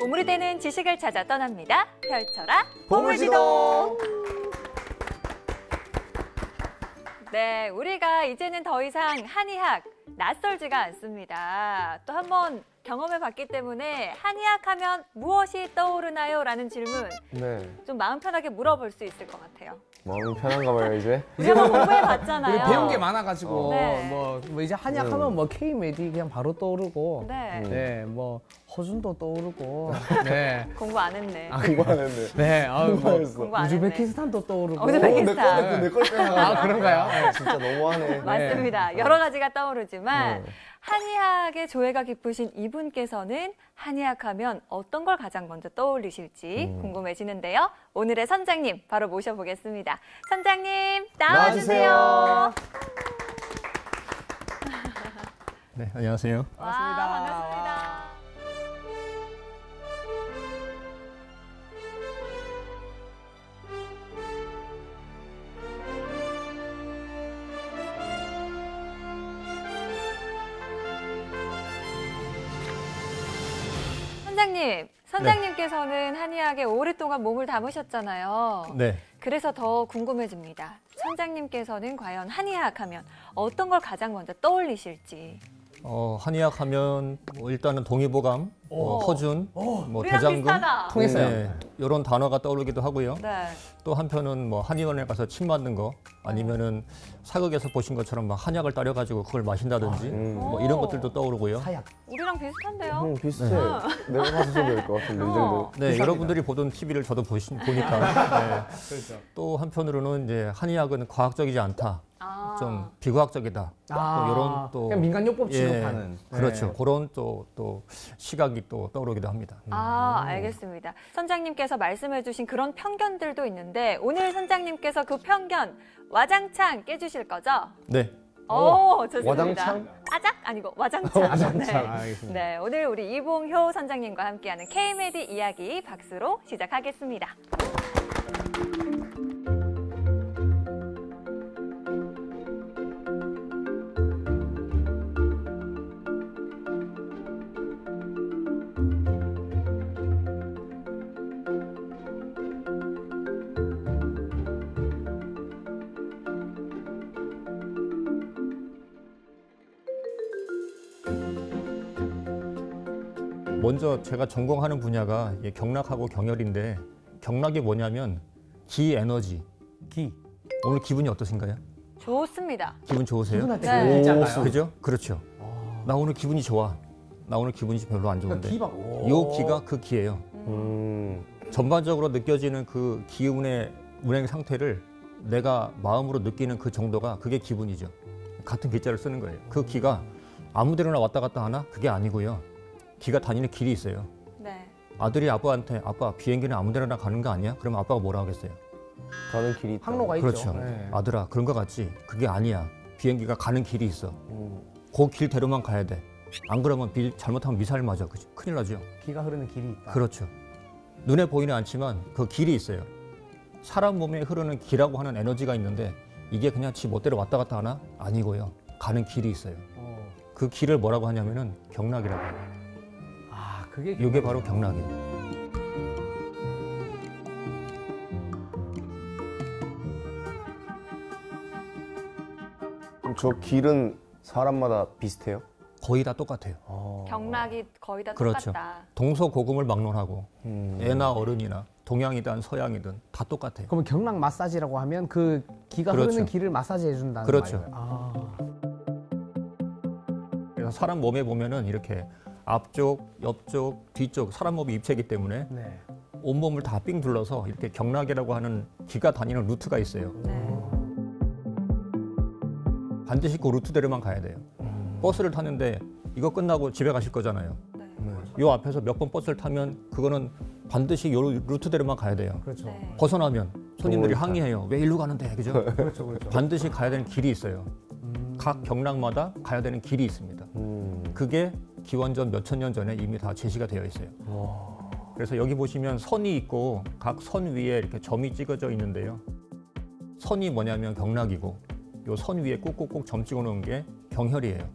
보물이 되는 지식을 찾아 떠납니다. 펼쳐라 보물지도. 네, 우리가 이제는 더 이상 한의학 낯설지가 않습니다. 또 한번 경험해봤기 때문에 한의학 하면 무엇이 떠오르나요? 라는 질문 네. 좀 마음 편하게 물어볼 수 있을 것 같아요. 마음이 편한가 봐요, 이제. 우리 한번 공부해봤잖아요. 우리 배운 게 많아가지고 네. 뭐 이제 한약 하면 뭐 K-메디 그냥 바로 떠오르고 네. 네, 뭐 호준도 떠오르고 네. 공부 안 했네. 공부 안 했네. 네, 뭐 공부했어. 공부 안 했네. 우즈베키스탄도 떠오르고 우즈베키스탄. 내걸 빼야 아, 그런가요? 진짜 너무하네. 맞습니다. 여러 가지가 떠오르지만 한의학의 조예가 깊으신 이분께서는 한의학하면 어떤 걸 가장 먼저 떠올리실지 궁금해지는데요. 오늘의 선장님 바로 모셔보겠습니다. 선장님 나와주세요. 네, 안녕하세요. 와, 반갑습니다. 선장님께서는 한의학에 오랫동안 몸을 담으셨잖아요. 네, 그래서 더 궁금해집니다. 선장님께서는 과연 한의학 하면 어떤 걸 가장 먼저 떠올리실지. 한의학 하면 뭐 일단은 동의보감, 허준, 뭐 우리랑 대장금, 비슷하다. 통했어요. 네, 이런 단어가 떠오르기도 하고요. 네. 또 한편은 뭐 한의원에 가서 침 맞는 거, 아니면은 사극에서 보신 것처럼 막 한약을 따려가지고 그걸 마신다든지 뭐 이런 것들도 떠오르고요. 하약. 우리랑 비슷한데요? 비슷해. 내가 가서 써도 될 것 같은데, 이 정도. 네, 여러분들이 보던 TV를 저도 보니까. 네. 그렇죠. 또 한편으로는 이제 한의학은 과학적이지 않다. 아. 좀 비과학적이다. 또 이런 또 그냥 민간요법 취급하는. 그렇죠. 네. 그런 또 시각이 또 떠오르기도 합니다. 알겠습니다. 선장님께서 말씀해주신 그런 편견들도 있는데 오늘 선장님께서 그 편견 와장창 깨주실 거죠? 네. 오, 좋습니다. 와장창? 아작? 아니고 와장창. 와장창. 네. 알겠습니다. 네, 오늘 우리 이봉효 선장님과 함께하는 K-메디 이야기 박수로 시작하겠습니다. 먼저 제가 전공하는 분야가 경락하고 경혈인데 경락이 뭐냐면 기 에너지. 기. 오늘 기분이 어떠신가요? 좋습니다. 기분 좋으세요? 기분할 때 네. 네. 있잖아요. 그죠? 그렇죠. 나 오늘 기분이 좋아. 나 오늘 기분이 별로 안 좋은데. 요 기가 그 기예요. 전반적으로 느껴지는 그 기운의 운행 상태를 내가 마음으로 느끼는 그 정도가 그게 기분이죠. 같은 기자를 쓰는 거예요. 그 기가 아무 데로나 왔다 갔다 하나? 그게 아니고요. 기가 다니는 길이 있어요. 네. 아들이 아빠한테 아빠 비행기는 아무 데나 가는 거 아니야? 그러면 아빠가 뭐라 하겠어요? 가는 길이 있다. 항로가 있죠. 그렇죠. 네. 아들아 그런 거 같지? 그게 아니야. 비행기가 가는 길이 있어. 그 길대로만 가야 돼. 안 그러면 잘못하면 미사일 맞아. 그죠? 큰일 나죠. 기가 흐르는 길이 있다. 그렇죠. 눈에 보이는 않지만 그 길이 있어요. 사람 몸에 흐르는 기라고 하는 에너지가 있는데 이게 그냥 지 멋대로 왔다 갔다 하나? 아니고요. 가는 길이 있어요. 그 길을 뭐라고 하냐면은 경락이라고 해요. 그게 이게 바로 경락이에요. 그럼 저 길은 사람마다 비슷해요? 거의 다 똑같아요. 경락이 거의 다 그렇죠. 똑같다. 동서고금을 막론하고 애나 어른이나 동양이든 서양이든 다 똑같아요. 그러면 경락 마사지라고 하면 그 기가 그렇죠. 흐르는 길을 마사지 해준다는 그렇죠. 말이에요. 그래서 사람 몸에 보면은 이렇게 앞쪽, 옆쪽, 뒤쪽 사람 몸이 입체이기 때문에 네. 온몸을 다 삥 둘러서 이렇게 경락이라고 하는 기가 다니는 루트가 있어요. 네. 반드시 그 루트대로만 가야 돼요. 버스를 타는데 이거 끝나고 집에 가실 거잖아요. 요 앞에서 몇 번 버스를 타면 그거는 반드시 요 루트대로만 가야 돼요. 그렇죠. 네. 벗어나면 손님들이 동물이다. 항의해요. 왜 일로 가는데? 그죠? 그렇죠. 그렇죠. 반드시 가야 되는 길이 있어요. 각 경락마다 가야 되는 길이 있습니다. 그게 기원전 몇천 년 전에 이미 다 제시가 되어 있어요. 그래서 여기 보시면 선이 있고 각 선 위에 이렇게 점이 찍어져 있는데요. 선이 뭐냐면 경락이고 요 선 위에 꾹꾹꾹 점 찍어 놓은 게 경혈이에요.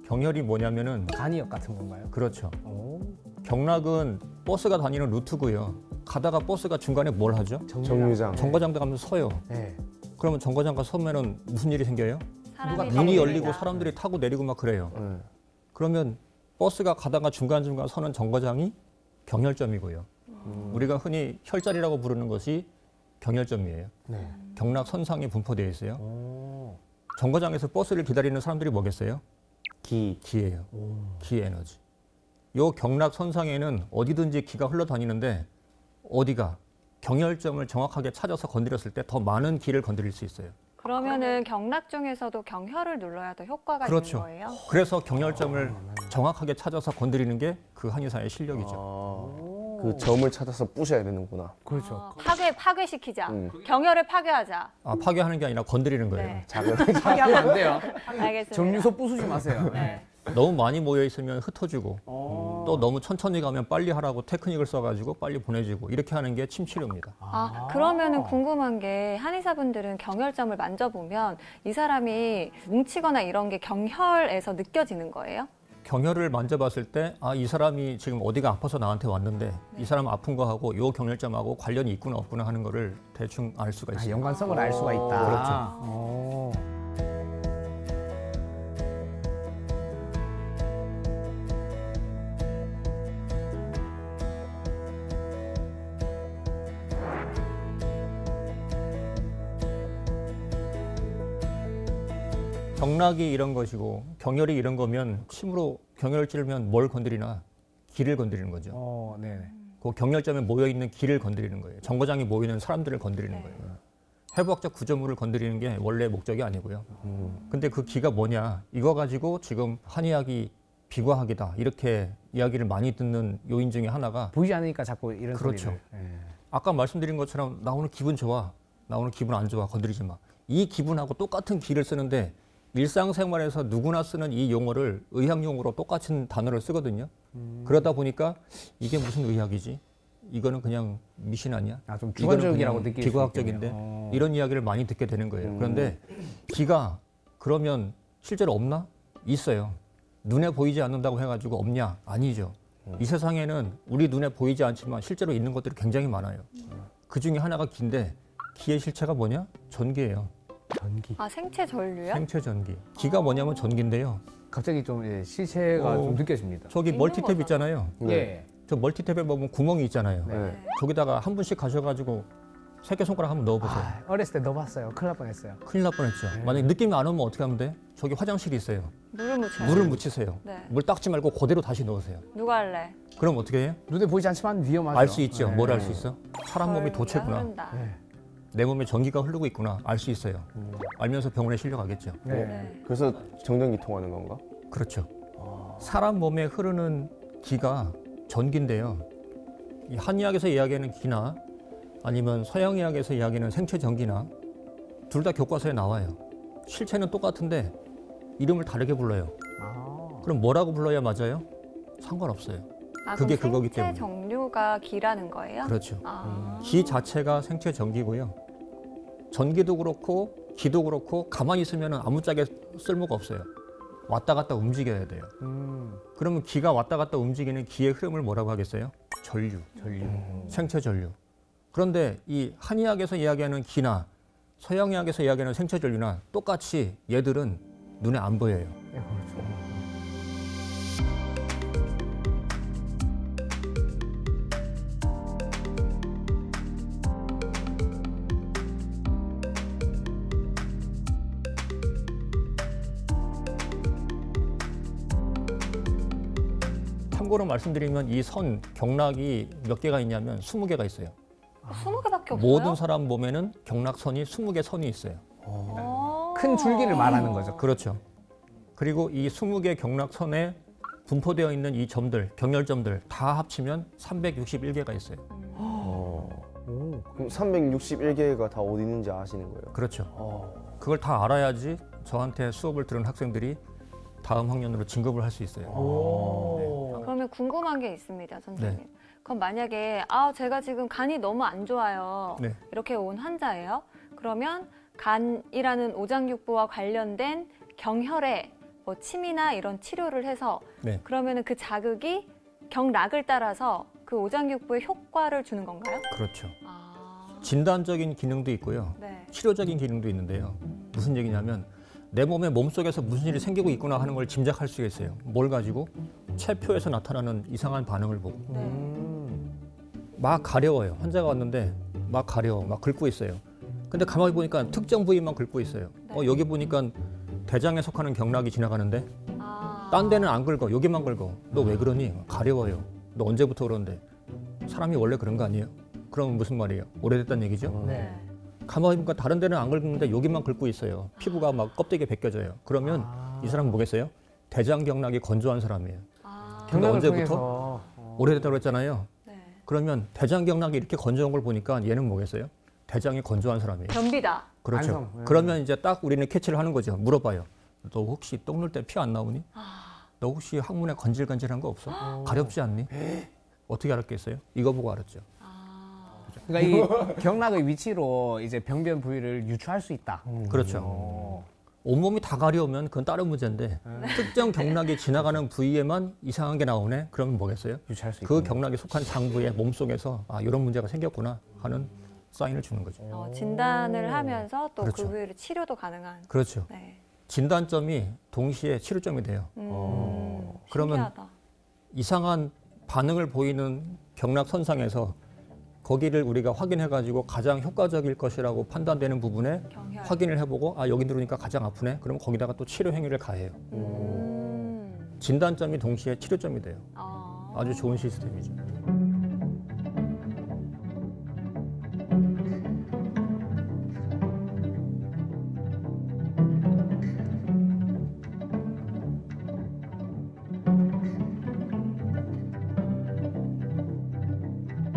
경혈이 뭐냐면은 간이역 같은 건가요? 그렇죠. 오. 경락은 버스가 다니는 루트고요. 가다가 버스가 중간에 뭘 하죠? 정류장. 정거장대 가면서 서요. 네. 그러면 정거장가 서면은 무슨 일이 생겨요? 사람이 문이 다닙니다. 열리고 사람들이 타고 내리고 막 그래요. 네. 그러면 버스가 가다가 중간중간 서는 정거장이 경혈점이고요. 우리가 흔히 혈자리라고 부르는 것이 경혈점이에요. 네. 경락 선상에 분포되어 있어요. 오. 정거장에서 버스를 기다리는 사람들이 뭐겠어요? 기예요. 기 에너지. 요 경락 선상에는 어디든지 기가 흘러다니는데 어디가 경혈점을 정확하게 찾아서 건드렸을 때 더 많은 기를 건드릴 수 있어요. 그러면은 경락 중에서도 경혈을 눌러야 더 효과가 그렇죠. 있는 거예요? 그래서 경혈점을 정확하게 찾아서 건드리는 게 그 한의사의 실력이죠. 그 점을 찾아서 부셔야 되는구나. 그렇죠. 파괴시키자. 음. 경혈을 파괴하자. 파괴하는 게 아니라 건드리는 거예요. 네. 작은 파괴하면 안 돼요. 알겠습니다. 정류소 부수지 마세요. 네. 너무 많이 모여 있으면 흩어지고 또 너무 천천히 가면 빨리 하라고 테크닉을 써가지고 빨리 보내주고 이렇게 하는 게 침치료입니다. 그러면은 궁금한 게 한의사분들은 경혈점을 만져보면 이 사람이 뭉치거나 이런 게 경혈에서 느껴지는 거예요? 경혈을 만져봤을 때 이 사람이 지금 어디가 아파서 나한테 왔는데 이 사람 아픈 거하고 요 경혈점하고 관련이 있구나 없구나 하는 거를 대충 알 수가 있어요. 연관성을 알 수가 있다. 그렇죠. 오. 경락이 이런 것이고 경혈이 이런 거면 침으로 경혈을 찌르면 뭘 건드리나? 기를 건드리는 거죠. 네네. 그 경혈점에 모여 있는 기를 건드리는 거예요. 정거장에 모여 있는 사람들을 건드리는 거예요. 해부학적 구조물을 건드리는 게 원래 목적이 아니고요. 근데 그 기가 뭐냐? 이거 가지고 지금 한의학이 비과학이다 이렇게 이야기를 많이 듣는 요인 중에 하나가 보이지 않으니까 자꾸 이런 그렇죠. 소리를. 예. 아까 말씀드린 것처럼 나 오늘 기분 좋아, 나 오늘 기분 안 좋아, 건드리지 마. 이 기분하고 똑같은 기를 쓰는데 일상생활에서 누구나 쓰는 이 용어를 의학용어로 똑같은 단어를 쓰거든요. 그러다 보니까 이게 무슨 의학이지? 이거는 그냥 미신 아니야? 좀 이거는 주관적이라고 그냥 느낄 수 비과학적인데 있겠네요. 이런 이야기를 많이 듣게 되는 거예요. 그런데 기가 그러면 실제로 없나? 있어요. 눈에 보이지 않는다고 해가지고 없냐? 아니죠. 이 세상에는 우리 눈에 보이지 않지만 실제로 있는 것들이 굉장히 많아요. 그 중에 하나가 기인데 기의 실체가 뭐냐? 전기예요. 전기. 생체 전류요? 생체 전기. 기가 뭐냐면 전기인데요. 갑자기 좀 실체가 좀 느껴집니다. 저기 있는 멀티탭 거죠. 있잖아요. 예. 저 멀티탭에 보면 구멍이 있잖아요. 네. 저기다가 한 분씩 가셔가지고 새끼손가락 한번 넣어보세요. 어렸을 때 넣어봤어요. 큰일 날 뻔했어요. 큰일 날 뻔했죠. 만약에 느낌이 안 오면 어떻게 하면 돼? 저기 화장실이 있어요. 물을 묻혀요. 물을 묻히세요. 네. 물 닦지 말고 그대로 다시 넣으세요. 누가 할래? 그럼 어떻게 해요? 눈에 보이지 않지만 위험하죠. 알 수 있죠. 네. 뭘 알 수 있어? 사람 몸이 전기가 도체구나. 흐른다. 네. 내 몸에 전기가 흐르고 있구나. 알 수 있어요. 알면서 병원에 실려가겠죠. 네. 네. 그래서 정전기 통하는 건가? 그렇죠. 사람 몸에 흐르는 기가 전기인데요. 이 한의학에서 이야기하는 기나 아니면 서양의학에서 이야기하는 생체 전기나 둘 다 교과서에 나와요. 실체는 똑같은데 이름을 다르게 불러요. 그럼 뭐라고 불러야 맞아요? 상관없어요. 그게 그럼 그거기 생체 때문에. 정류가 기라는 거예요? 그렇죠. 아. 기 자체가 생체 전기고요. 전기도 그렇고 기도 그렇고 가만히 있으면 아무짝에 쓸모가 없어요. 왔다 갔다 움직여야 돼요. 그러면 기가 왔다 갔다 움직이는 기의 흐름을 뭐라고 하겠어요? 전류. 생체 전류. 그런데 이 한의학에서 이야기하는 기나 서양의학에서 이야기하는 생체 전류나 똑같이 얘들은 눈에 안 보여요. 네, 그렇죠. 참고로 말씀드리면 이 선, 경락이 몇 개가 있냐면 20개가 있어요. 20개밖에 없어요? 모든 사람 몸에는 경락선이 20개 선이 있어요. 큰 줄기를 말하는 거죠. 그렇죠. 그리고 이 20개 경락선에 분포되어 있는 이 점들, 경혈점들 다 합치면 361개가 있어요. 그럼 361개가 다 어디 있는지 아시는 거예요? 그렇죠. 그걸 다 알아야지 저한테 수업을 들은 학생들이 다음 학년으로 진급을 할 수 있어요. 그러면 궁금한 게 있습니다, 선생님. 네. 그럼 만약에 제가 지금 간이 너무 안 좋아요. 네. 이렇게 온 환자예요. 그러면 간이라는 오장육부와 관련된 경혈에 뭐 침이나 이런 치료를 해서 네. 그러면은 그 자극이 경락을 따라서 그 오장육부에 효과를 주는 건가요? 그렇죠. 아, 진단적인 기능도 있고요. 네. 치료적인 기능도 있는데요. 무슨 얘기냐면 내 몸에 몸속에서 무슨 일이 생기고 있구나 하는 걸 짐작할 수가 있어요. 뭘 가지고? 체표에서 나타나는 이상한 반응을 보고. 막 가려워요. 환자가 왔는데 막 가려워. 막 긁고 있어요. 근데 가만히 보니까 특정 부위만 긁고 있어요. 네. 여기 보니까 대장에 속하는 경락이 지나가는데 아, 딴 데는 안 긁어. 여기만 긁어. 너 왜 그러니? 가려워요. 너 언제부터 그러는데? 사람이 원래 그런 거 아니에요? 그럼 무슨 말이에요? 오래됐다는 얘기죠? 네. 가만히 보니까 다른 데는 안 긁는데 여기만 긁고 있어요. 피부가 막 껍데기에 벗겨져요. 그러면 이 사람은 뭐겠어요? 대장 경락이 건조한 사람이에요. 아, 근데 경락을 언제부터? 통해서 오래됐다고 그랬잖아요. 네. 그러면 대장 경락이 이렇게 건조한 걸 보니까 얘는 뭐겠어요? 대장이 건조한 사람이에요. 변비다. 그렇죠. 안성, 예. 그러면 이제 딱 우리는 캐치를 하는 거죠. 물어봐요. 너 혹시 똥 눌 때 피 안 나오니? 너 혹시 항문에 건질건질한 거 없어? 가렵지 않니? 어떻게 알았겠어요? 이거 보고 알았죠. 그러니까 이 경락의 위치로 이제 병변 부위를 유추할 수 있다. 그렇죠. 온몸이 다 가려우면 그건 다른 문제인데 특정 경락이 지나가는 부위에만 이상한 게 나오네? 그러면 뭐겠어요? 유추할 수 그 있다. 경락이 속한 장부의 몸속에서 이런 문제가 생겼구나 하는 사인을 주는 거죠. 진단을 하면서 또 그 그렇죠. 후에 치료도 가능한. 그렇죠. 네. 진단점이 동시에 치료점이 돼요. 그러면 신기하다. 이상한 반응을 보이는 경락 선상에서 거기를 우리가 확인해가지고 가장 효과적일 것이라고 판단되는 부분에 경혈. 확인을 해보고 여기 누르니까 가장 아프네. 그럼 거기다가 또 치료 행위를 가해요. 진단점이 동시에 치료점이 돼요. 아주 좋은 시스템이죠.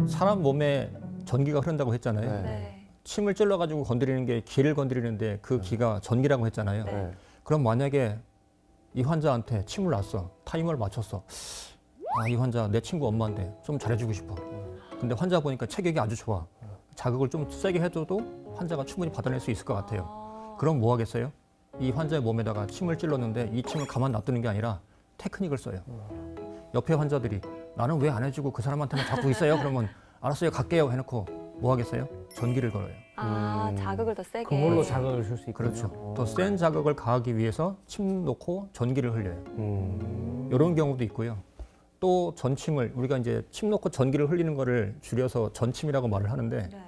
사람 몸에 전기가 흐른다고 했잖아요. 네. 네. 침을 찔러가지고 건드리는 게 기를 건드리는데 그 기가 전기라고 했잖아요. 네. 그럼 만약에 이 환자한테 침을 놨어. 타이머를 맞췄어. 이 환자 내 친구 엄마인데 좀 잘해주고 싶어. 근데 환자 보니까 체격이 아주 좋아. 자극을 좀 세게 해줘도 환자가 충분히 받아낼 수 있을 것 같아요. 그럼 뭐 하겠어요? 이 환자의 몸에다가 침을 찔렀는데 이 침을 가만 놔두는 게 아니라 테크닉을 써요. 옆에 환자들이 나는 왜 안 해주고 그 사람한테만 자꾸 있어요? 그러면 알았어요, 갈게요 해놓고 뭐 하겠어요? 전기를 걸어요. 자극을 더 세게. 그걸로 자극을 줄 수 있군요. 그렇죠. 더 센 자극을 가하기 위해서 침 놓고 전기를 흘려요. 이런 경우도 있고요. 또 전침을 우리가 이제 침 놓고 전기를 흘리는 거를 줄여서 전침이라고 말을 하는데 네.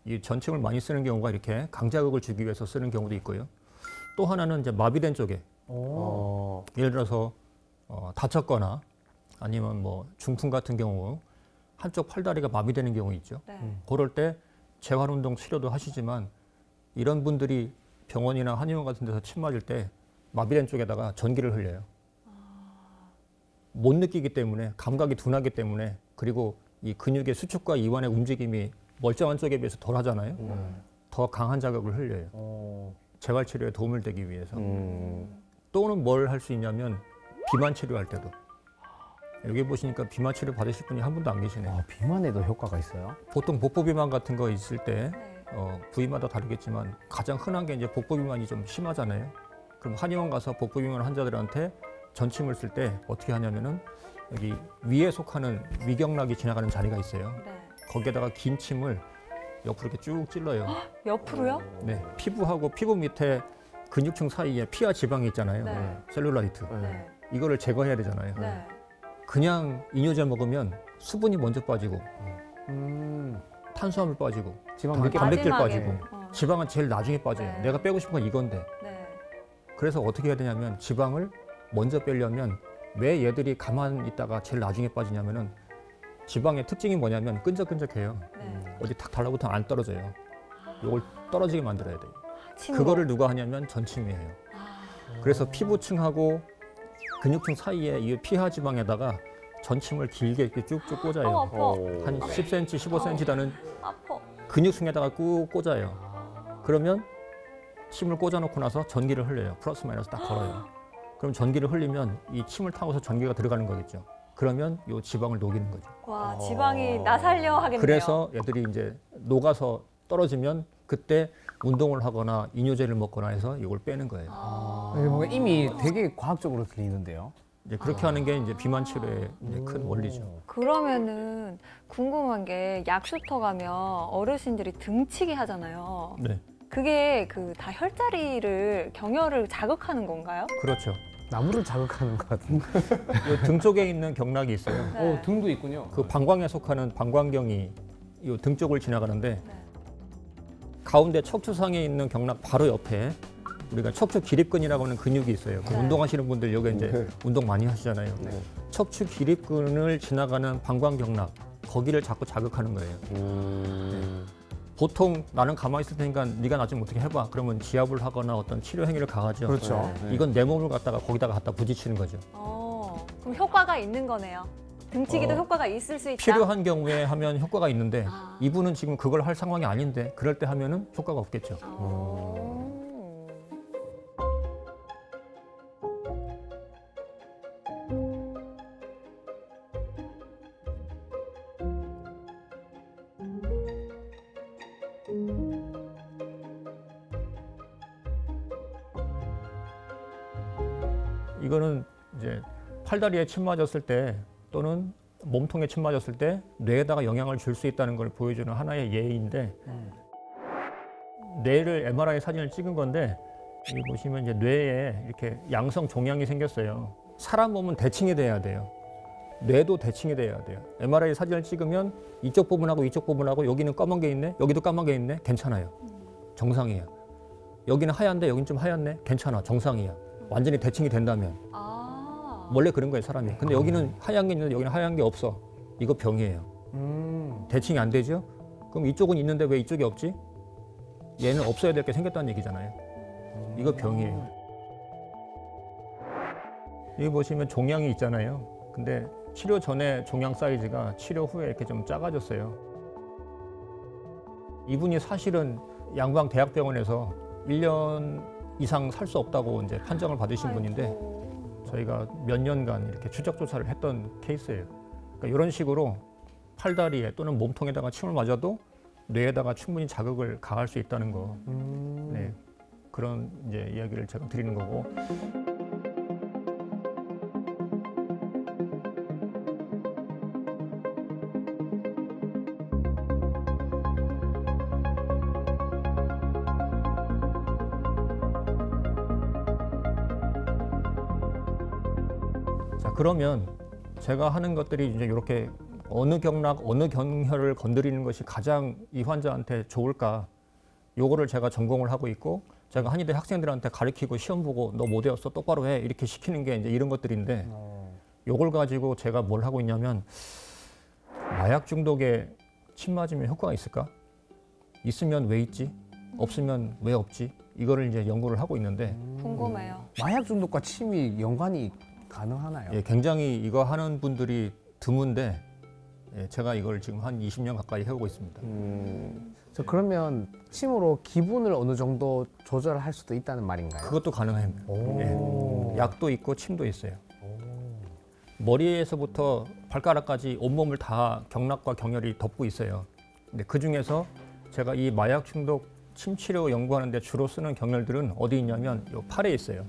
이 전침을 많이 쓰는 경우가 이렇게 강자극을 주기 위해서 쓰는 경우도 있고요. 또 하나는 이제 마비된 쪽에 예를 들어서 다쳤거나 아니면 뭐 중풍 같은 경우 한쪽 팔다리가 마비되는 경우 있죠. 네. 그럴 때 재활운동 치료도 하시지만 이런 분들이 병원이나 한의원 같은 데서 침 맞을 때 마비된 쪽에다가 전기를 흘려요. 못 느끼기 때문에 감각이 둔하기 때문에 그리고 이 근육의 수축과 이완의 움직임이 멀쩡한 쪽에 비해서 덜 하잖아요. 더 강한 자극을 흘려요. 재활 치료에 도움을 되기 위해서. 또는 뭘 할 수 있냐면 비만 치료할 때도. 여기 보시니까 비만 치료 받으실 분이 한 분도 안 계시네요. 비만에도 효과가 있어요? 보통 복부 비만 같은 거 있을 때 네. 부위마다 다르겠지만 가장 흔한 게 이제 복부 비만이 좀 심하잖아요. 그럼 한의원 가서 복부 비만 환자들한테 전침을 쓸 때 어떻게 하냐면은 여기 위에 속하는 위경락이 지나가는 자리가 있어요. 네. 거기에다가 긴 침을 옆으로 이렇게 쭉 찔러요. 옆으로요? 네, 피부하고 피부 밑에 근육층 사이에 피와 지방이 있잖아요. 네. 셀룰라이트. 네. 이거를 제거해야 되잖아요. 네. 그냥 이뇨제 먹으면 수분이 먼저 빠지고 탄수화물 빠지고 지방 늦게 단백질 마지막에. 빠지고 지방은 제일 나중에 빠져요. 네. 내가 빼고 싶은 건 이건데. 네. 그래서 어떻게 해야 되냐면 지방을 먼저 빼려면 왜 얘들이 가만히 있다가 제일 나중에 빠지냐면은 지방의 특징이 뭐냐면 끈적끈적해요. 네. 어디 탁 달라붙으면 안 떨어져요. 이걸 떨어지게 만들어야 돼요. 침으로. 그거를 누가 하냐면 전침이에요. 그래서 피부층하고 근육층 사이에 이 피하 지방에다가 전침을 길게 이렇게 쭉쭉 꽂아요. 아파. 한 10cm, 15cm 되는 아파. 근육층에다가 꾹 꽂아요. 그러면 침을 꽂아놓고 나서 전기를 흘려요. 플러스 마이너스 딱 걸어요. 그럼 전기를 흘리면 이 침을 타고서 전기가 들어가는 거겠죠. 그러면 이 지방을 녹이는 거죠. 와, 지방이 나 살려 하겠네요. 그래서 애들이 이제 녹아서 떨어지면 그때 운동을 하거나 이뇨제를 먹거나 해서 이걸 빼는 거예요. 뭔가 이미 되게 과학적으로 들리는데요. 이제 그렇게 하는 게 이제 비만 치료의 이제 큰 원리죠. 그러면은 궁금한 게 약수터 가면 어르신들이 등치기 하잖아요. 네, 그게 그 다 혈자리를 경혈을 자극하는 건가요? 그렇죠. 나무를 자극하는 것 같은데. 이 등 쪽에 있는 경락이 있어요. 네. 등도 있군요. 그 방광에 속하는 방광경이 이 등 쪽을 지나가는데 네. 가운데 척추상에 있는 경락 바로 옆에 우리가 척추 기립근이라고 하는 근육이 있어요. 그 네. 운동하시는 분들 여기 이제 네. 운동 많이 하시잖아요. 네. 척추 기립근을 지나가는 방광경락 거기를 자꾸 자극하는 거예요. 보통 나는 가만히 있을 테니까 네가 나 좀 어떻게 해봐. 그러면 지압을 하거나 어떤 치료 행위를 가하죠. 그렇죠. 네. 이건 내 몸을 갖다가 거기다가 갖다 부딪히는 거죠. 그럼 효과가 있는 거네요. 등치기도 어, 효과가 있을 수 있다. 필요한 경우에 하면 효과가 있는데 아. 이분은 지금 그걸 할 상황이 아닌데 그럴 때 하면은 효과가 없겠죠. 이거는 이제 팔다리에 침 맞았을 때 또는 몸통에 침 맞았을 때 뇌에다가 영향을 줄 수 있다는 걸 보여주는 하나의 예인데 뇌를 MRI 사진을 찍은 건데 여기 보시면 이제 뇌에 이렇게 양성 종양이 생겼어요. 사람 몸은 대칭이 돼야 돼요. 뇌도 대칭이 돼야 돼요. MRI 사진을 찍으면 이쪽 부분하고 이쪽 부분하고 여기는 검은 게 있네, 여기도 까만 게 있네, 괜찮아요. 정상이에요. 여기는 하얀데 여기는 좀 하얗네, 괜찮아, 정상이야. 완전히 대칭이 된다면. 원래 그런 거예요, 사람이. 근데 여기는 하얀 게 있는데 여기는 하얀 게 없어. 이거 병이에요. 대칭이 안 되죠? 그럼 이쪽은 있는데 왜 이쪽이 없지? 얘는 없어야 될 게 생겼다는 얘기잖아요. 이거 병이에요. 여기 보시면 종양이 있잖아요. 근데 치료 전에 종양 사이즈가 치료 후에 이렇게 좀 작아졌어요. 이분이 사실은 양방대학병원에서 1년 이상 살 수 없다고 이제 판정을 받으신 분인데 저희가 몇 년간 이렇게 추적 조사를 했던 케이스예요. 그러니까 이런 식으로 팔다리에 또는 몸통에다가 침을 맞아도 뇌에다가 충분히 자극을 가할 수 있다는 거. 네, 그런 이제 이야기를 제가 드리는 거고. 자, 그러면 제가 하는 것들이 이제 이렇게 어느 경락, 어느 경혈을 건드리는 것이 가장 이 환자한테 좋을까? 요거를 제가 전공을 하고 있고 제가 한의대 학생들한테 가르치고 시험 보고 너 못 외웠어 똑바로 해 이렇게 시키는 게 이제 이런 것들인데 요걸 가지고 제가 뭘 하고 있냐면 마약 중독에 침 맞으면 효과가 있을까? 있으면 왜 있지? 없으면 왜 없지? 이거를 이제 연구를 하고 있는데 궁금해요. 마약 중독과 침이 연관이 가능하나요? 예, 굉장히 이거 하는 분들이 드문데 예, 제가 이걸 지금 한 20년 가까이 해오고 있습니다. 저 그러면 침으로 기분을 어느 정도 조절할 수도 있다는 말인가요? 그것도 가능합니다. 예, 약도 있고 침도 있어요. 머리에서부터 발가락까지 온몸을 다 경락과 경혈이 덮고 있어요. 근데 그 중에서 제가 이 마약 중독 침 치료 연구하는데 주로 쓰는 경혈들은 어디 있냐면 요 팔에 있어요.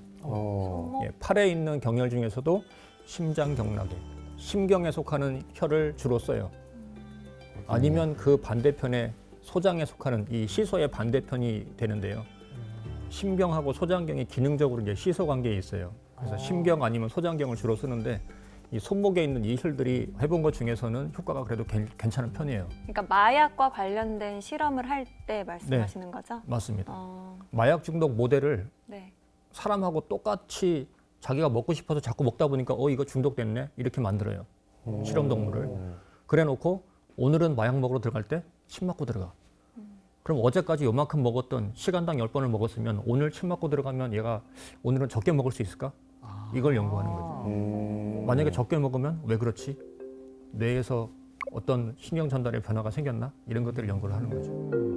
예, 팔에 있는 경혈 중에서도 심장 경락에 심경에 속하는 혈을 주로 써요. 아니면 그 반대편에 소장에 속하는 이 시소의 반대편이 되는데요. 심경하고 소장경이 기능적으로 이제 시소 관계에 있어요. 그래서 심경 아니면 소장경을 주로 쓰는데 이 손목에 있는 이 혈들이 해본 것 중에서는 효과가 그래도 괜찮은 편이에요. 그러니까 마약과 관련된 실험을 할 때 말씀하시는 거죠? 맞습니다. 마약 중독 모델을 네. 사람하고 똑같이 자기가 먹고 싶어서 자꾸 먹다 보니까 이거 중독됐네 이렇게 만들어요. 실험 동물을. 그래 놓고 오늘은 마약 먹으러 들어갈 때 침 맞고 들어가. 그럼 어제까지 요만큼 먹었던 시간당 10번을 먹었으면 오늘 침 맞고 들어가면 얘가 오늘은 적게 먹을 수 있을까? 이걸 연구하는 거죠. 만약에 적게 먹으면 왜 그렇지? 뇌에서 어떤 신경 전달의 변화가 생겼나? 이런 것들을 연구를 하는 거죠.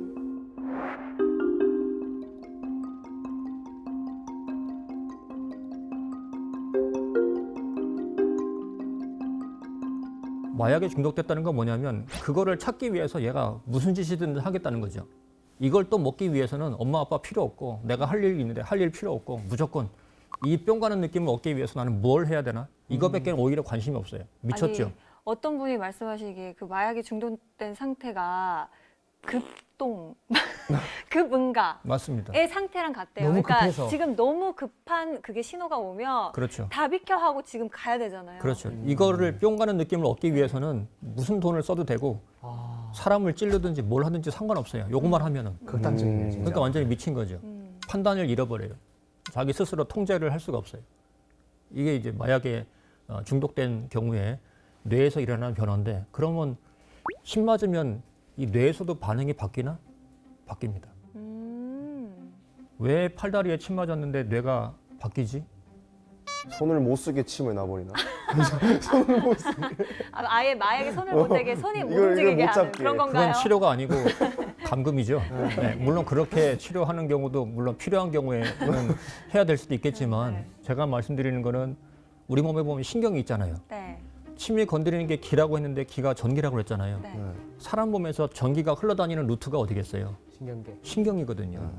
마약에 중독됐다는 건 뭐냐면 그거를 찾기 위해서 얘가 무슨 짓이든 하겠다는 거죠. 이걸 또 먹기 위해서는 엄마 아빠 필요 없고 내가 할 일이 있는데 할 일 필요 없고 무조건 이 뿅 가는 느낌을 얻기 위해서 나는 뭘 해야 되나? 이거밖에 오히려 관심이 없어요. 미쳤죠? 아니, 어떤 분이 말씀하시기에 그 마약에 중독된 상태가 급동, 급응가의 맞습니다. 상태랑 같대요. 너무 그러니까 급해서. 지금 너무 급한 그게 신호가 오면 그렇죠. 다 비켜 하고 지금 가야 되잖아요. 그렇죠. 이거를 뿅 가는 느낌을 얻기 위해서는 무슨 돈을 써도 되고 사람을 찌르든지 뭘 하든지 상관없어요. 요것만 하면은. 극단적이네요. 진짜. 그러니까 완전히 미친 거죠. 판단을 잃어버려요. 자기 스스로 통제를 할 수가 없어요. 이게 이제 마약에 중독된 경우에 뇌에서 일어나는 변화인데 그러면 침 맞으면 이 뇌에서도 반응이 바뀌나? 바뀝니다. 왜 팔다리에 침 맞았는데 뇌가 바뀌지? 손을 못 쓰게 침을 놔버리나? 아예 마약에 손을 못 대게 손이 못 이걸 움직이게 못 하는 잡게. 그런 건가요? 그건 치료가 아니고 감금이죠. 네, 물론 그렇게 치료하는 경우도 물론 필요한 경우에는 해야 될 수도 있겠지만 제가 말씀드리는 거는 우리 몸에 보면 신경이 있잖아요. 네. 침이 건드리는 게 기라고 했는데 기가 전기라고 그랬잖아요. 네. 사람 몸에서 전기가 흘러다니는 루트가 어디겠어요? 신경계. 신경이거든요.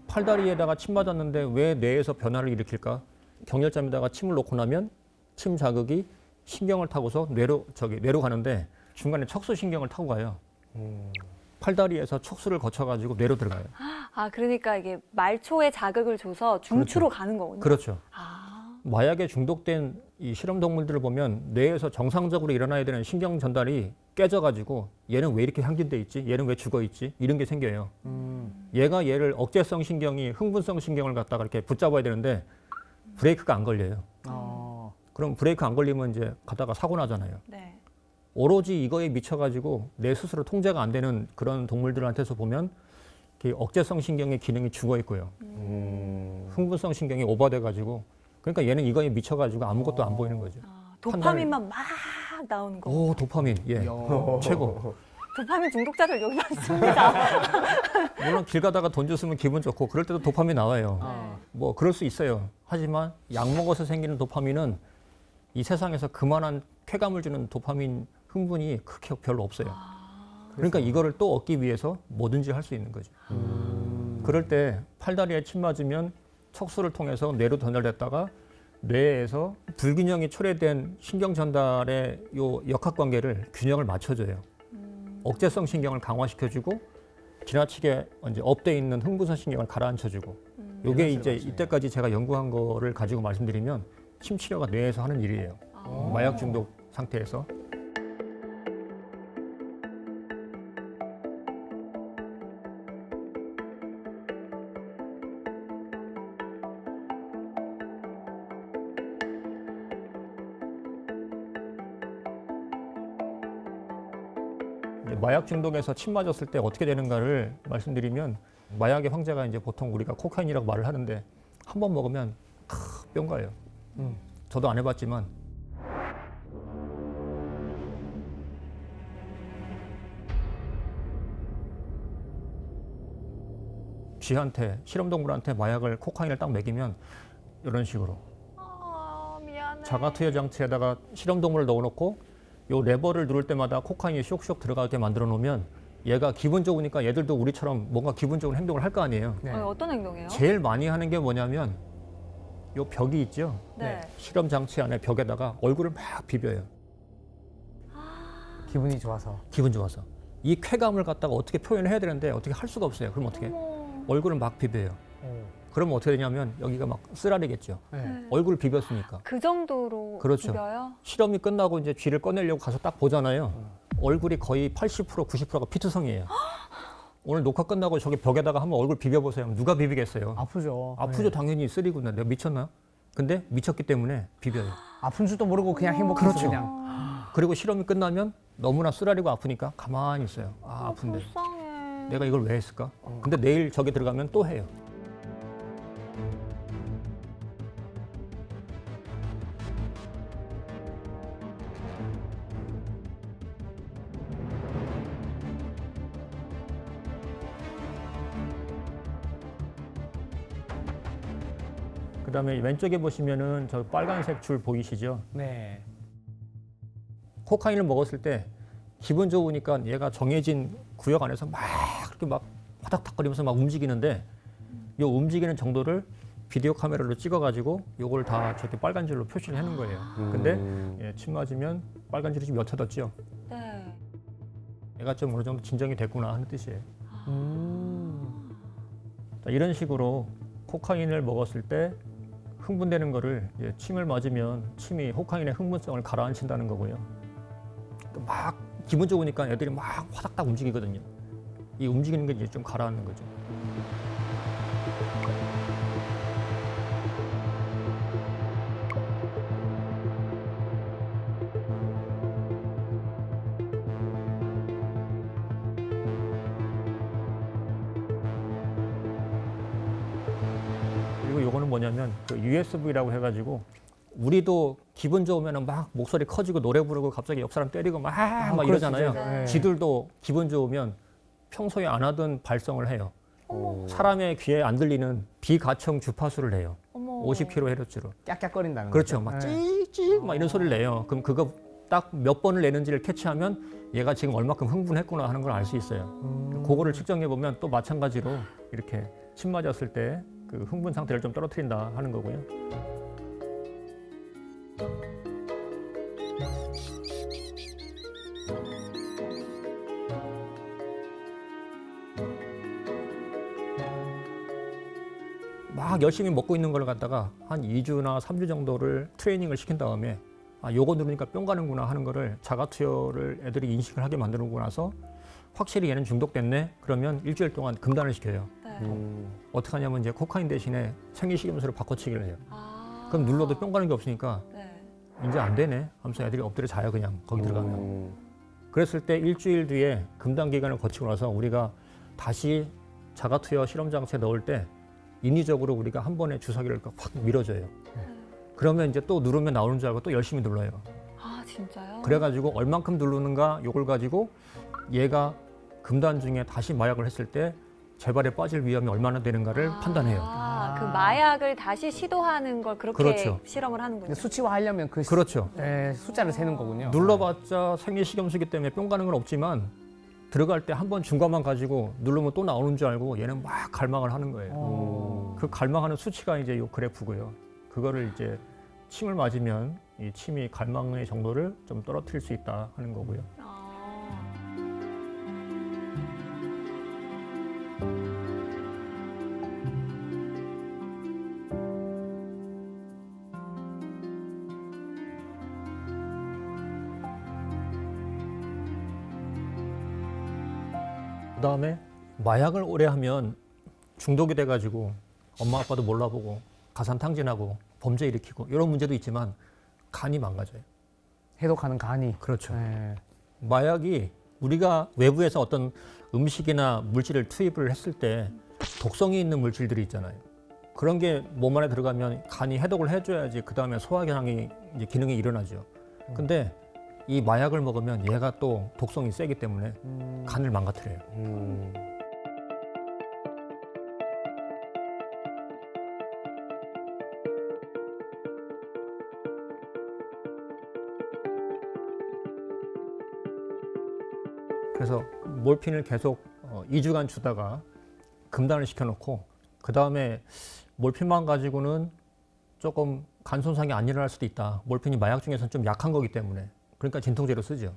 팔다리에다가 침 맞았는데 왜 뇌에서 변화를 일으킬까? 경혈점에다가 침을 놓고 나면 침 자극이 신경을 타고서 뇌로 가는데 중간에 척수신경을 타고 가요. 팔다리에서 척수를 거쳐가지고 뇌로 들어가요. 아 그러니까 이게 말초에 자극을 줘서 중추로 가는 거군요. 그렇죠. 아, 마약에 중독된 이 실험 동물들을 보면 뇌에서 정상적으로 일어나야 되는 신경 전달이 깨져가지고 얘는 왜 이렇게 향진돼 있지? 얘는 왜 죽어 있지? 이런 게 생겨요. 얘가 얘를 억제성 신경이 흥분성 신경을 갖다가 이렇게 붙잡아야 되는데 브레이크가 안 걸려요. 그럼 브레이크 안 걸리면 이제 가다가 사고 나잖아요. 네. 오로지 이거에 미쳐가지고 내 스스로 통제가 안 되는 그런 동물들한테서 보면 이렇게 억제성 신경의 기능이 죽어 있고요. 흥분성 신경이 오버돼가지고 그러니까 얘는 이거에 미쳐가지고 아무것도 안 보이는 거죠. 아, 도파민만 막 나오는 거. 오 도파민 예 최고. 도파민 중독자들 여기 많습니다. 물론 길 가다가 돈 줬으면 기분 좋고 그럴 때도 도파민 나와요. 뭐 그럴 수 있어요. 하지만 약 먹어서 생기는 도파민은 이 세상에서 그만한 쾌감을 주는 도파민 흥분이 그렇게 별로 없어요. 그러니까 이거를 또 얻기 위해서 뭐든지 할 수 있는 거죠. 그럴 때 팔다리에 침 맞으면 척수를 통해서 뇌로 전달됐다가 뇌에서 불균형이 초래된 신경 전달의 요 역학관계를 균형을 맞춰줘요. 억제성 신경을 강화시켜주고 지나치게 이제 업돼 있는 흥분성 신경을 가라앉혀주고. 요게 이제 이때까지 제가 연구한 거를 가지고 말씀드리면 침 치료가 뇌에서 하는 일이에요. 마약 중독 상태에서. 마약 중독에서 침 맞았을 때 어떻게 되는가를 말씀드리면 마약의 황제가 이제 보통 우리가 코카인이라고 말을 하는데 한 번 먹으면 뿅 가요. 저도 안 해봤지만 쥐한테 실험동물한테 마약을 코카인을 딱 먹이면 이런 식으로 아, 미안해. 자가투여 장치에다가 실험동물을 넣어놓고 요 레버를 누를 때마다 코카인이 쇽쇽 들어가게 만들어 놓으면 얘가 기분 좋으니까 얘들도 우리처럼 뭔가 기분 좋은 행동을 할 거 아니에요. 네. 어떤 행동이에요? 제일 많이 하는 게 뭐냐면 요 벽이 있죠. 네. 실험 장치 안에 벽에다가 얼굴을 막 비벼요. 기분이 좋아서. 기분 좋아서. 이 쾌감을 갖다가 어떻게 표현해야 되는데 어떻게 할 수가 없어요. 그럼 어떻게? 얼굴을 막 비벼요. 그러면 어떻게 되냐면 여기가 막 쓰라리겠죠. 네. 얼굴을 비볐으니까. 그 정도로 그렇죠. 비벼요? 실험이 끝나고 이제 쥐를 꺼내려고 가서 딱 보잖아요. 얼굴이 거의 80% 90%가 피투성이에요. 오늘 녹화 끝나고 저기 벽에다가 한번 얼굴 비벼보세요. 누가 비비겠어요? 아프죠. 아프죠. 네. 당연히 쓰리구나. 내가 미쳤나? 근데 미쳤기 때문에 비벼요. 아픈 줄도 모르고 그냥 행복해서 그렇죠. 그냥. 그리고 실험이 끝나면 너무나 쓰라리고 아프니까 가만히 있어요. 아, 아픈데. 불쌍해. 내가 이걸 왜 했을까? 근데 내일 저기 들어가면 또 해요. 그다음에 왼쪽에 보시면은 저 빨간색 줄 보이시죠? 네. 코카인을 먹었을 때 기분 좋으니까 얘가 정해진 구역 안에서 막 그렇게 막 화닥닥거리면서 막 움직이는데 이 움직이는 정도를 비디오 카메라로 찍어가지고 요걸 다 저렇게 빨간 줄로 표시를 해놓은 거예요. 근데 예, 침 맞으면 빨간 줄이 좀 옅어졌죠. 네. 얘가 좀 어느 정도 진정이 됐구나 하는 뜻이에요. 자, 이런 식으로 코카인을 먹었을 때 흥분되는 거를 이제 침을 맞으면 침이 코카인의 흥분성을 가라앉힌다는 거고요. 또 막 기분 좋으니까 애들이 막 화닥닥 움직이거든요. 이 움직이는 게 이제 좀 가라앉는 거죠. 그리고 요거는 뭐냐면 그 USV라고 해가지고 우리도 기분 좋으면 막 목소리 커지고 노래 부르고 갑자기 옆 사람 때리고 막 이러잖아요. 네. 지들도 기분 좋으면 평소에 안 하던 발성을 해요. 어머. 사람의 귀에 안 들리는 비가청 주파수를 내요. 어머. 50kHz로. 깍깍거린다는 그렇죠. 거죠. 막 네. 찌익 막 이런 소리를 내요. 그럼 그거 딱 몇 번을 내는지를 캐치하면 얘가 지금 얼마큼 흥분했구나 하는 걸 알 수 있어요. 그거를 측정해 보면 또 마찬가지로 이렇게 침 맞았을 때 그 흥분 상태를 좀 떨어뜨린다 하는 거고요. 막 열심히 먹고 있는 걸 갖다가 한 2주나 3주 정도를 트레이닝을 시킨 다음에 아, 요거 누르니까 뿅 가는구나 하는 거를 자가투여를 애들이 인식을 하게 만들고 나서 확실히 얘는 중독됐네? 그러면 일주일 동안 금단을 시켜요. 네. 어떻게 하냐면 이제 코카인 대신에 생리식염수로 바꿔치기를 해요. 아. 그럼 눌러도 뿅 가는 게 없으니까 네. 이제 안 되네 하면서 애들이 엎드려 자요 그냥 거기 들어가면. 그랬을 때 일주일 뒤에 금단 기간을 거치고 나서 우리가 다시 자가투여 실험장치에 넣을 때 인위적으로 우리가 한 번에 주사기를 확 밀어줘요. 그러면 이제 또 누르면 나오는 줄 알고 또 열심히 눌러요. 아, 진짜요? 그래가지고 얼만큼 누르는가 요걸 가지고 얘가 금단 중에 다시 마약을 했을 때 재발에 빠질 위험이 얼마나 되는가를 판단해요. 아, 그 마약을 다시 시도하는 걸 그렇게 그렇죠. 실험을 하는군요. 수치화하려면 그 그렇죠. 숫자를 세는 거군요. 눌러봤자 생리식염수기 때문에 뿅 가는 건 없지만 들어갈 때 한 번 중간만 가지고 누르면 또 나오는 줄 알고 얘는 막 갈망을 하는 거예요. 그 갈망하는 수치가 이제 요 그래프고요. 그거를 이제 침을 맞으면 이 침이 갈망의 정도를 좀 떨어뜨릴 수 있다 하는 거고요. 아. 그다음에 마약을 오래 하면 중독이 돼가지고 엄마 아빠도 몰라보고 가산탕진하고 범죄 일으키고 이런 문제도 있지만 간이 망가져요. 해독하는 간이. 그렇죠. 네. 마약이 우리가 외부에서 어떤 음식이나 물질을 투입을 했을 때 독성이 있는 물질들이 있잖아요. 그런 게 몸 안에 들어가면 간이 해독을 해줘야지 그 다음에 소화기능이 이제 기능이 일어나죠. 근데 이 마약을 먹으면 얘가 또 독성이 세기 때문에 간을 망가뜨려요. 그래서 몰핀을 계속 2주간 주다가 금단을 시켜놓고 그 다음에 몰핀만 가지고는 조금 간 손상이 안 일어날 수도 있다. 몰핀이 마약 중에서는 좀 약한 거기 때문에. 그러니까 진통제로 쓰죠.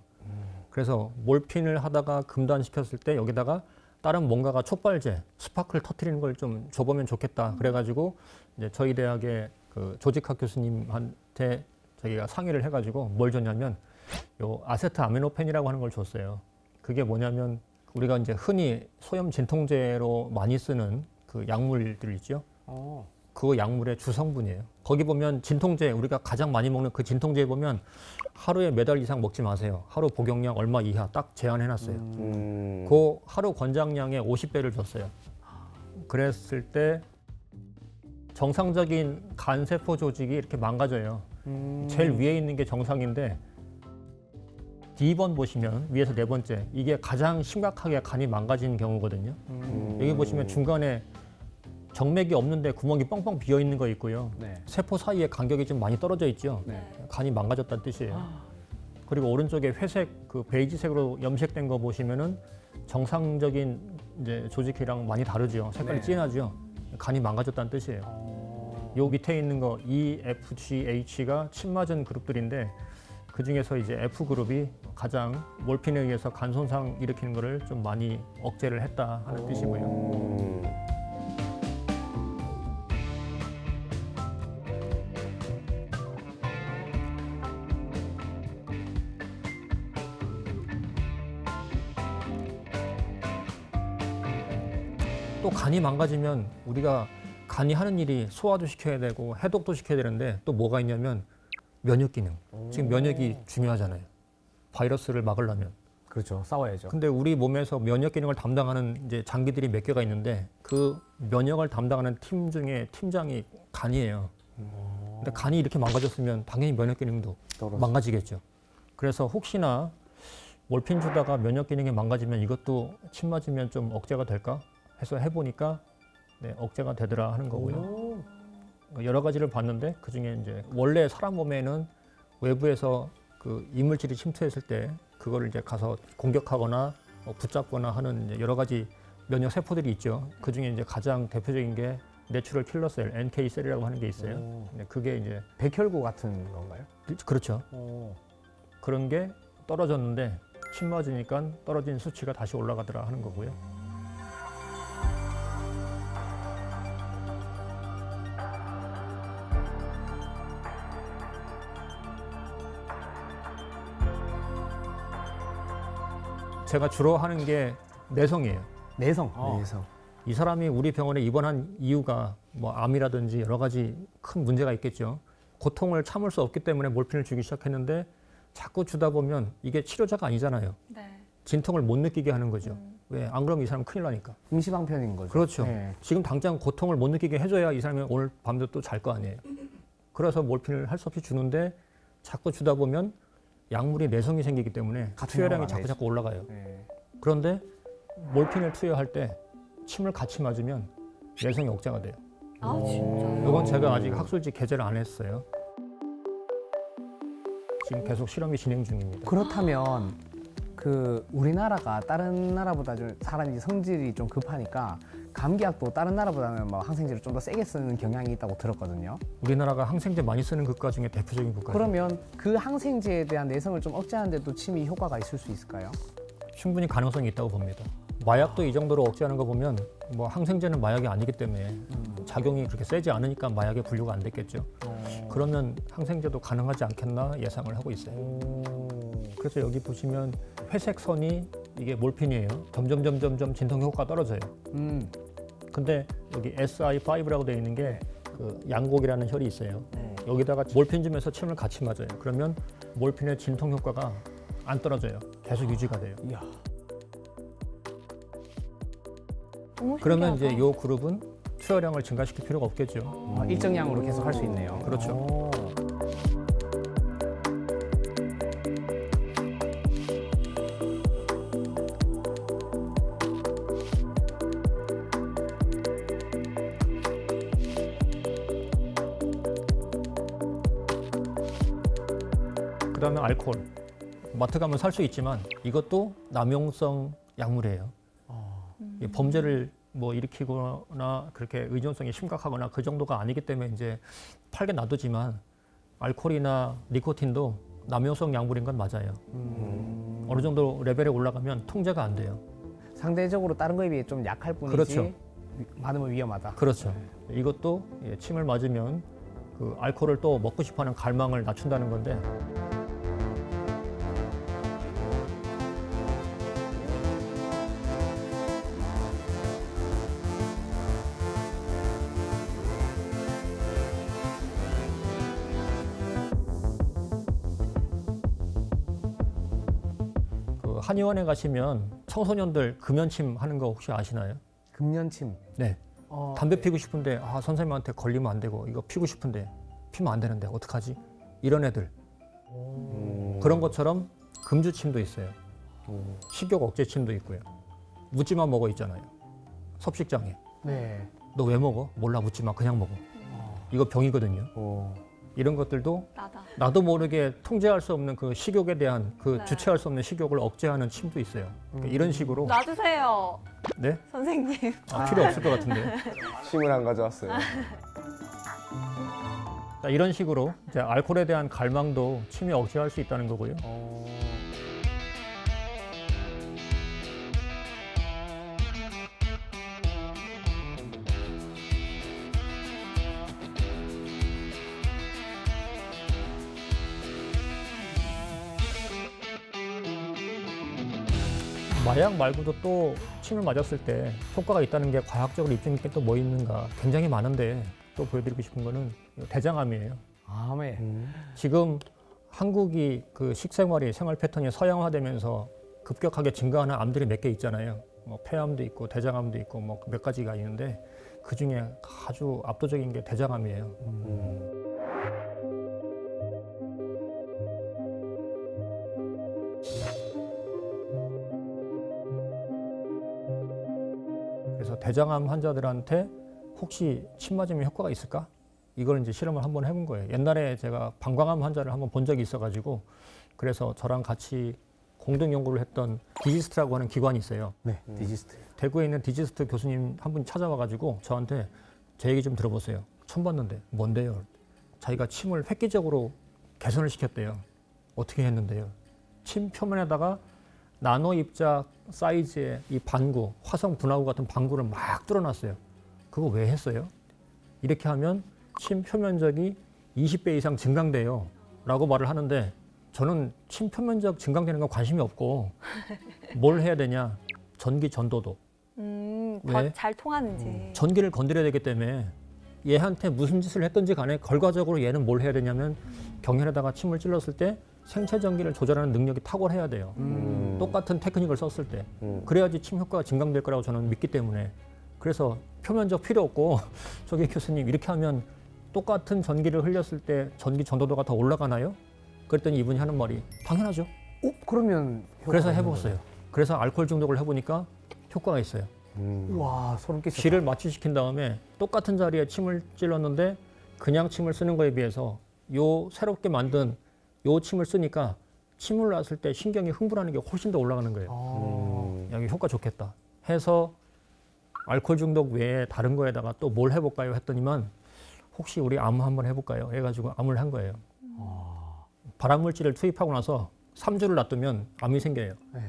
그래서 몰핀을 하다가 금단시켰을 때 여기다가 다른 뭔가가 촉발제, 스파크를 터트리는 걸 좀 줘보면 좋겠다. 그래가지고 이제 저희 대학의 그 조직학 교수님한테 저희가 상의를 해가지고 뭘 줬냐면 요 아세트아미노펜이라고 하는 걸 줬어요. 그게 뭐냐면 우리가 이제 흔히 소염 진통제로 많이 쓰는 그 약물들 있죠. 그 약물의 주성분이에요. 거기 보면 진통제, 우리가 가장 많이 먹는 그 진통제에 보면 하루에 몇 알 이상 먹지 마세요. 하루 복용량 얼마 이하 딱 제한해놨어요. 그 하루 권장량의 50배를 줬어요. 그랬을 때 정상적인 간세포 조직이 이렇게 망가져요. 제일 위에 있는 게 정상인데 D번 보시면 위에서 네 번째 이게 가장 심각하게 간이 망가진 경우거든요. 여기 보시면 중간에 정맥이 없는데 구멍이 뻥뻥 비어 있는 거 있고요. 네. 세포 사이에 간격이 좀 많이 떨어져 있죠. 네. 간이 망가졌다는 뜻이에요. 그리고 오른쪽에 회색, 그 베이지색으로 염색된 거 보시면은 정상적인 이제 조직이랑 많이 다르죠. 색깔이 네. 진하죠. 간이 망가졌다는 뜻이에요. 요 밑에 있는 거 E, F, G, H가 침 맞은 그룹들인데 그 중에서 이제 F 그룹이 가장 몰핀에 의해서 간 손상 일으키는 거를 좀 많이 억제를 했다 하는 뜻이고요. 또 간이 망가지면 우리가 간이 하는 일이 소화도 시켜야 되고 해독도 시켜야 되는데 또 뭐가 있냐면 면역 기능. 지금 면역이 중요하잖아요. 바이러스를 막으려면. 그렇죠. 싸워야죠. 근데 우리 몸에서 면역 기능을 담당하는 이제 장기들이 몇 개가 있는데 그 면역을 담당하는 팀 중에 팀장이 간이에요. 근데 간이 이렇게 망가졌으면 당연히 면역 기능도 망가지겠죠. 그래서 혹시나 몰핀 주다가 면역 기능이 망가지면 이것도 침 맞으면 좀 억제가 될까 해서 해보니까 네, 억제가 되더라 하는 거고요. 여러 가지를 봤는데 그 중에 이제 원래 사람 몸에는 외부에서 그 이물질이 침투했을 때 그거를 이제 가서 공격하거나 붙잡거나 하는 이제 여러 가지 면역 세포들이 있죠. 그 중에 이제 가장 대표적인 게 내추럴 킬러 셀, NK 셀이라고 하는 게 있어요. 네, 그게 이제 백혈구 같은 건가요? 그렇죠. 그런 게 떨어졌는데 침 맞으니까 떨어진 수치가 다시 올라가더라 하는 거고요. 제가 주로 하는 게 내성이에요. 내성. 이 사람이 우리 병원에 입원한 이유가 뭐 암이라든지 여러 가지 큰 문제가 있겠죠. 고통을 참을 수 없기 때문에 몰핀을 주기 시작했는데 자꾸 주다 보면 이게 치료자가 아니잖아요. 네. 진통을 못 느끼게 하는 거죠. 왜? 안 그러면 이 사람 큰일 나니까. 임시방편인 거죠. 그렇죠. 네. 지금 당장 고통을 못 느끼게 해줘야 이 사람이 오늘 밤도 또 잘 거 아니에요. 그래서 몰핀을 할 수 없이 주는데 자꾸 주다 보면 약물이 내성이 생기기 때문에 투여량이 자꾸 올라가요. 네. 그런데 몰핀을 투여할 때 침을 같이 맞으면 내성이 억제가 돼요. 아, 진짜요? 이건 제가 아직 학술지 게재를 안 했어요. 지금 계속 실험이 진행 중입니다. 그렇다면 그 우리나라가 다른 나라보다 좀 사람이 성질이 좀 급하니까 감기약도 다른 나라보다는 뭐 항생제를 좀 더 세게 쓰는 경향이 있다고 들었거든요. 우리나라가 항생제 많이 쓰는 국가 중에 대표적인 국가죠. 그러면 그 항생제에 대한 내성을 좀 억제하는데도 침이 효과가 있을 수 있을까요? 충분히 가능성이 있다고 봅니다. 마약도 이 정도로 억제하는 거 보면 뭐 항생제는 마약이 아니기 때문에 작용이 그렇게 세지 않으니까 마약에 분류가 안 됐겠죠. 그러면 항생제도 가능하지 않겠나 예상을 하고 있어요. 그래서 여기 보시면 회색 선이 이게 몰핀이에요. 점점 진통 효과가 떨어져요. 근데 여기 SI5라고 되어 있는 게 그 양곡이라는 혈이 있어요. 여기다가 몰핀 주면서 침을 같이 맞아요. 그러면 몰핀의 진통 효과가 안 떨어져요. 계속 유지가 돼요. 이야. 너무 그러면 신기하다. 이제 이 그룹은 투여량을 증가시킬 필요가 없겠죠. 일정 양으로 계속 할 수 있네요. 그렇죠. 그다음에 알코올. 마트 가면 살 수 있지만 이것도 남용성 약물이에요. 범죄를 뭐 일으키거나 그렇게 의존성이 심각하거나 그 정도가 아니기 때문에 이제 팔게 놔두지만 알코올이나 니코틴도 남용성 약물인 건 맞아요. 어느 정도 레벨에 올라가면 통제가 안 돼요. 상대적으로 다른 거에 비해 좀 약할 뿐이지 그렇죠. 많으면 위험하다. 그렇죠. 이것도 침을 맞으면 그 알코올을 또 먹고 싶어하는 갈망을 낮춘다는 건데 그 한의원에 가시면 청소년들 금연침 하는 거 혹시 아시나요? 금연침. 네. 담배 피고 싶은데 아, 선생님한테 걸리면 안 되고 이거 피고 싶은데 피면 안 되는데 어떡하지? 이런 애들. 그런 것처럼 금주침도 있어요. 식욕 억제침도 있고요. 묻지마 먹어 있잖아요. 섭식장애. 네. 너 왜 먹어? 몰라 묻지마 그냥 먹어. 이거 병이거든요. 이런 것들도 나다. 나도 모르게 통제할 수 없는 그 식욕에 대한 그 네. 주체할 수 없는 식욕을 억제하는 침도 있어요. 그러니까 이런 식으로 놔주세요, 네? 선생님. 필요 없을 것 같은데. 침을 안 가져왔어요. 자, 이런 식으로 이제 알코올에 대한 갈망도 침이 억제할 수 있다는 거고요. 마약 말고도 또 침을 맞았을 때 효과가 있다는 게 과학적으로 입증된 게 또 뭐 있는가 굉장히 많은데 또 보여드리고 싶은 거는 대장암이에요. 암에. 지금 한국이 그 식생활이 생활 패턴이 서양화되면서 급격하게 증가하는 암들이 몇 개 있잖아요. 뭐 폐암도 있고 대장암도 있고 뭐 몇 가지가 있는데 그 중에 아주 압도적인 게 대장암이에요. 그래서 대장암 환자들한테 혹시 침 맞으면 효과가 있을까? 이걸 이제 실험을 한번 해본 거예요. 옛날에 제가 방광암 환자를 한번 본 적이 있어가지고 그래서 저랑 같이 공동 연구를 했던 디지스트라고 하는 기관이 있어요. 네, 디지스트. 대구에 있는 디지스트 교수님 한 분이 찾아와가지고 저한테 제 얘기 좀 들어보세요. 처음 봤는데 뭔데요? 자기가 침을 획기적으로 개선을 시켰대요. 어떻게 했는데요? 침 표면에다가 나노 입자 사이즈의 이 반구, 화성 분화구 같은 반구를 막 뚫어놨어요. 그거 왜 했어요? 이렇게 하면 침 표면적이 20배 이상 증강돼요. 라고 말을 하는데 저는 침 표면적 증강되는 건 관심이 없고 뭘 해야 되냐? 전기 전도도. 더 잘 통하는지. 전기를 건드려야 되기 때문에 얘한테 무슨 짓을 했든지 간에 결과적으로 얘는 뭘 해야 되냐면 경혈에다가 침을 찔렀을 때 생체 전기를 조절하는 능력이 탁월해야 돼요. 똑같은 테크닉을 썼을 때. 그래야지 침 효과가 증강될 거라고 저는 믿기 때문에. 그래서 표면적 필요 없고 저기 교수님 이렇게 하면 똑같은 전기를 흘렸을 때 전기 전도도가 더 올라가나요? 그랬더니 이분이 하는 말이 당연하죠. 그러면 그래서 해봤어요. 그래서 알코올 중독을 해보니까 효과가 있어요. 와, 소름 끼쳤다. 쥐를 마취시킨 다음에 똑같은 자리에 침을 찔렀는데 그냥 침을 쓰는 거에 비해서 요 새롭게 만든 요 침을 쓰니까 침을 놨을 때 신경이 흥분하는 게 훨씬 더 올라가는 거예요. 여기 효과 좋겠다 해서 알코올 중독 외에 다른 거에다가 또 뭘 해볼까요 했더니만 혹시 우리 암 한번 해볼까요 해가지고 암을 한 거예요. 발암물질을 투입하고 나서 3주를 놔두면 암이 생겨요. 네.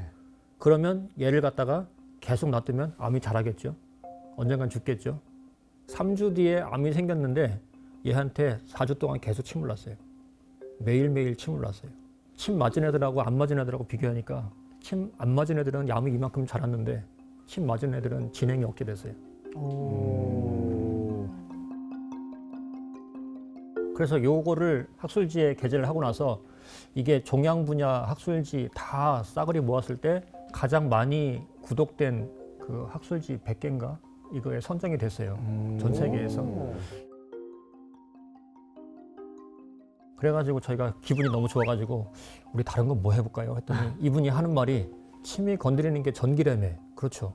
그러면 얘를 갖다가 계속 놔두면 암이 자라겠죠. 언젠간 죽겠죠. 3주 뒤에 암이 생겼는데 얘한테 4주 동안 계속 침을 놨어요. 매일매일 침을 놨어요. 침 맞은 애들하고 안 맞은 애들하고 비교하니까 침 안 맞은 애들은 암이 이만큼 자랐는데 침 맞은 애들은 진행이 없게 됐어요. 그래서 요거를 학술지에 게재를 하고 나서 이게 종양 분야 학술지 다 싸그리 모았을 때 가장 많이 구독된 그 학술지 100개인가 이거에 선정이 됐어요. 전 세계에서. 그래가지고 저희가 기분이 너무 좋아가지고 우리 다른 건 뭐 해볼까요? 했더니 이분이 하는 말이 침이 건드리는 게 전기라며. 그렇죠.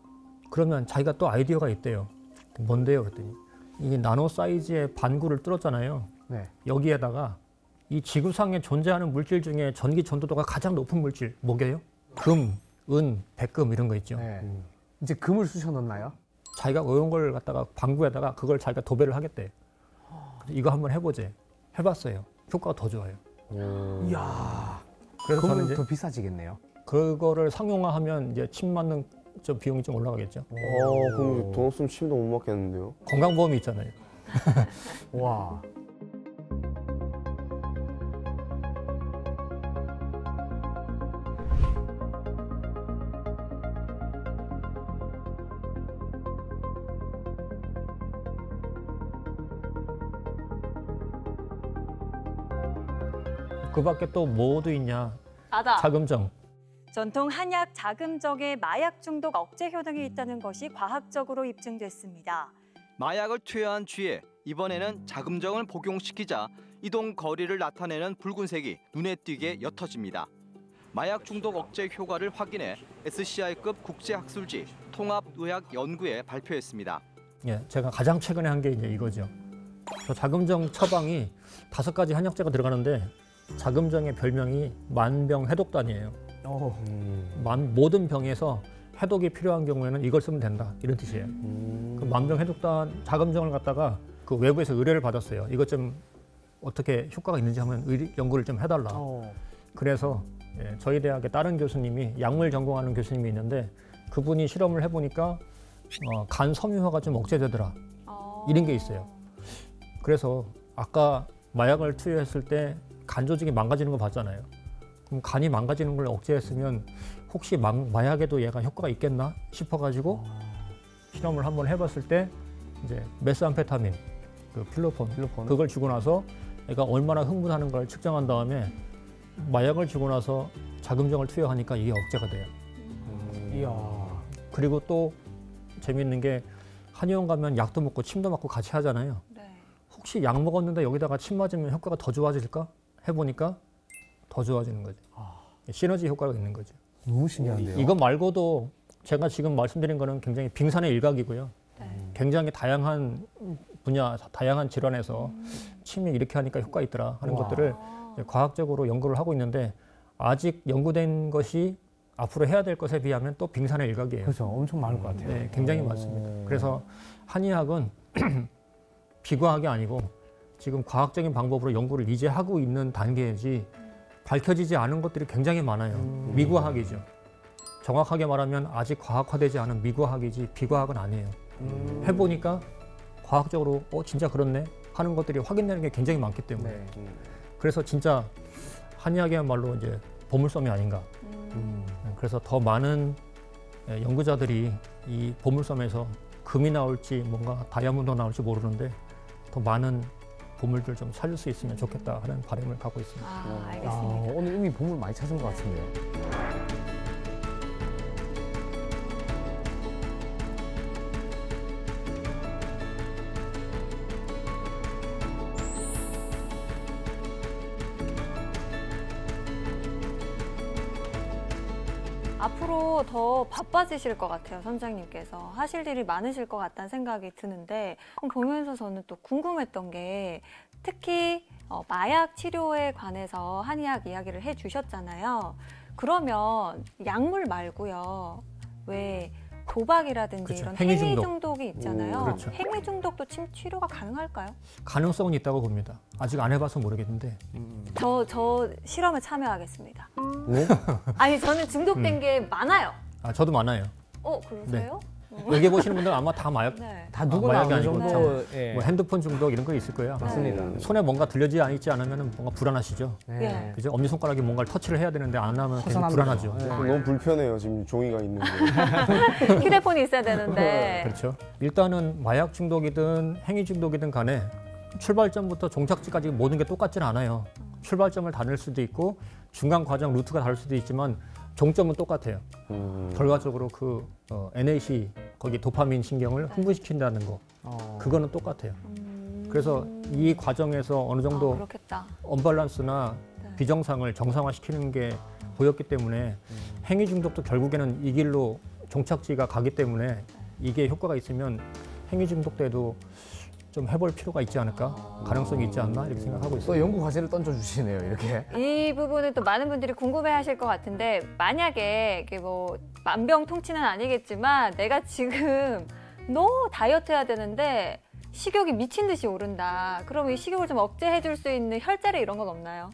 그러면 자기가 또 아이디어가 있대요. 뭔데요? 그랬더니 이 나노 사이즈의 반구를 뚫었잖아요. 네. 여기에다가 이 지구상에 존재하는 물질 중에 전기 전도도가 가장 높은 물질 뭐게요? 금, 은, 백금 이런 거 있죠. 네. 이제 금을 쑤셔 넣나요? 자기가 이런 걸 갖다가 방구에다가 그걸 자기가 도배를 하겠대. 그래서 이거 한번 해보재. 해봤어요. 효과가 더 좋아요. 이야. 그래서 저는 금은 이제 더 비싸지겠네요. 그거를 상용화하면 이제 침 맞는 저 비용이 좀 올라가겠죠. 그럼 돈 없으면 침도 못 맞겠는데요? 건강보험이 있잖아요. 와. 그 밖에 또 뭐도 있냐. 아다. 자금정. 전통 한약 자금정에 마약 중독 억제 효능이 있다는 것이 과학적으로 입증됐습니다. 마약을 투여한 쥐에 이번에는 자금정을 복용시키자 이동 거리를 나타내는 붉은색이 눈에 띄게 옅어집니다. 마약 중독 억제 효과를 확인해 SCI급 국제학술지 통합의학연구에 발표했습니다. 예, 제가 가장 최근에 한 게 이제 이거죠. 저 자금정 처방이 5가지 한약재가 들어가는데 자금정의 별명이 만병해독단이에요. 모든 병에서 해독이 필요한 경우에는 이걸 쓰면 된다 이런 뜻이에요. 그 만병해독단 자금정을 갖다가 그 외부에서 의뢰를 받았어요. 이것 좀 어떻게 효과가 있는지 한번 연구를 좀 해달라. 그래서 저희 대학의 다른 교수님이 약물 전공하는 교수님이 있는데 그분이 실험을 해보니까 간 섬유화가 좀 억제되더라. 이런 게 있어요. 그래서 아까 마약을 투여했을 때 간 조직이 망가지는 거 봤잖아요. 그럼 간이 망가지는 걸 억제했으면 혹시 마약에도 얘가 효과가 있겠나 싶어가지고 실험을 한번 해봤을 때 이제 메스암페타민, 그 필로폰 그걸 주고 나서 얘가 얼마나 흥분하는 걸 측정한 다음에 마약을 주고 나서 자금정을 투여하니까 이게 억제가 돼요. 이야. 그리고 또 재미있는 게 한의원 가면 약도 먹고 침도 맞고 같이 하잖아요. 네. 혹시 약 먹었는데 여기다가 침 맞으면 효과가 더 좋아질까? 해보니까 더 좋아지는 거죠. 시너지 효과가 있는 거죠. 너무 신기한데요. 이거 말고도 제가 지금 말씀드린 거는 굉장히 빙산의 일각이고요. 굉장히 다양한 분야, 다양한 질환에서 침이 이렇게 하니까 효과 있더라 하는 것들을 이제 과학적으로 연구를 하고 있는데 아직 연구된 것이 앞으로 해야 될 것에 비하면 또 빙산의 일각이에요. 그렇죠. 엄청 많을 것 같아요. 네, 굉장히 많습니다. 그래서 한의학은 비과학이 아니고 지금 과학적인 방법으로 연구를 이제 하고 있는 단계이지 밝혀지지 않은 것들이 굉장히 많아요. 미과학이죠. 정확하게 말하면 아직 과학화되지 않은 미과학이지 비과학은 아니에요. 해보니까 과학적으로 진짜 그렇네 하는 것들이 확인되는 게 굉장히 많기 때문에 그래서 진짜 한의학이야말로 이제 보물섬이 아닌가. 그래서 더 많은 연구자들이 이 보물섬에서 금이 나올지 뭔가 다이아몬드가 나올지 모르는데 더 많은 보물들 좀 찾을 수 있으면 좋겠다 하는 바람을 갖고 있습니다. 알겠습니다. 오늘 이미 보물 많이 찾은 것 같은데요. 앞으로 더 바빠지실 것 같아요, 선장님께서. 하실 일이 많으실 것 같다는 생각이 드는데 보면서 저는 또 궁금했던 게 특히 마약 치료에 관해서 한의학 이야기를 해주셨잖아요. 그러면 약물 말고요. 왜 도박이라든지 그렇죠. 이런 행위 중독. 중독이 있잖아요. 그렇죠. 행위 중독도 침 치료가 가능할까요? 가능성은 있다고 봅니다. 아직 안 해봐서 모르겠는데 저 실험에 참여하겠습니다. 네? 아니 저는 중독된 게 많아요. 저도 많아요. 그러세요? 여기 보시는 분들 아마 다 마약, 네. 다 누구나 마약이 어느 아니고 정도 예. 뭐 핸드폰 중독 이런 거 있을 거예요. 맞습니다. 손에 뭔가 들려지지 있지 않으면 뭔가 불안하시죠. 네. 그죠? 엄지손가락이 뭔가를 터치를 해야 되는데 안 하면 계속 허전합니다. 불안하죠. 네. 너무 불편해요. 지금 종이가 있는데. 휴대폰이 있어야 되는데. 그렇죠. 일단은 마약 중독이든 행위 중독이든 간에 출발점부터 종착지까지 모든 게 똑같지는 않아요. 출발점을 다를 수도 있고 중간 과정 루트가 다를 수도 있지만 종점은 똑같아요. 결과적으로 그 NAC 거기 도파민 신경을 흥분시킨다는 거 그거는 똑같아요. 그래서 이 과정에서 어느 정도 그렇겠다. 언밸런스나 네. 비정상을 정상화시키는 게 보였기 때문에 행위 중독도 결국에는 이 길로 종착지가 가기 때문에 이게 효과가 있으면 행위 중독 때도 좀 해볼 필요가 있지 않을까? 가능성이 있지 않나? 이렇게 생각하고 또 있어요. 연구 과제를 던져주시네요, 이렇게. 이 부분은 또 많은 분들이 궁금해하실 것 같은데 만약에 이게 뭐 만병통치는 아니겠지만 내가 지금 너무 다이어트 해야 되는데 식욕이 미친 듯이 오른다. 그럼 이 식욕을 좀 억제해줄 수 있는 혈자리 이런 건 없나요?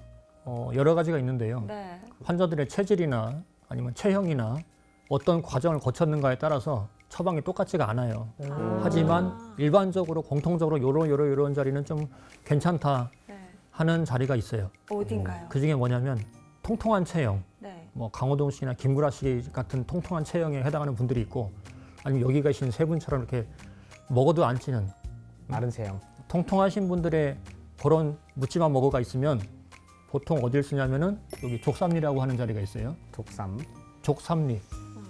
여러 가지가 있는데요. 네. 환자들의 체질이나 아니면 체형이나 어떤 과정을 거쳤는가에 따라서 처방이 똑같지가 않아요. 하지만 일반적으로 공통적으로 요런 자리는 좀 괜찮다 네. 하는 자리가 있어요. 어딘가요? 그 중에 뭐냐면 통통한 체형, 네. 뭐 강호동 씨나 김구라 씨 같은 통통한 체형에 해당하는 분들이 있고 아니면 여기 계신 세 분처럼 이렇게 먹어도 안 찌는 마른 체형. 통통하신 분들의 그런 묻지마 먹어가 있으면 보통 어딜 쓰냐면은 여기 족삼리라고 하는 자리가 있어요. 독삼. 족삼리.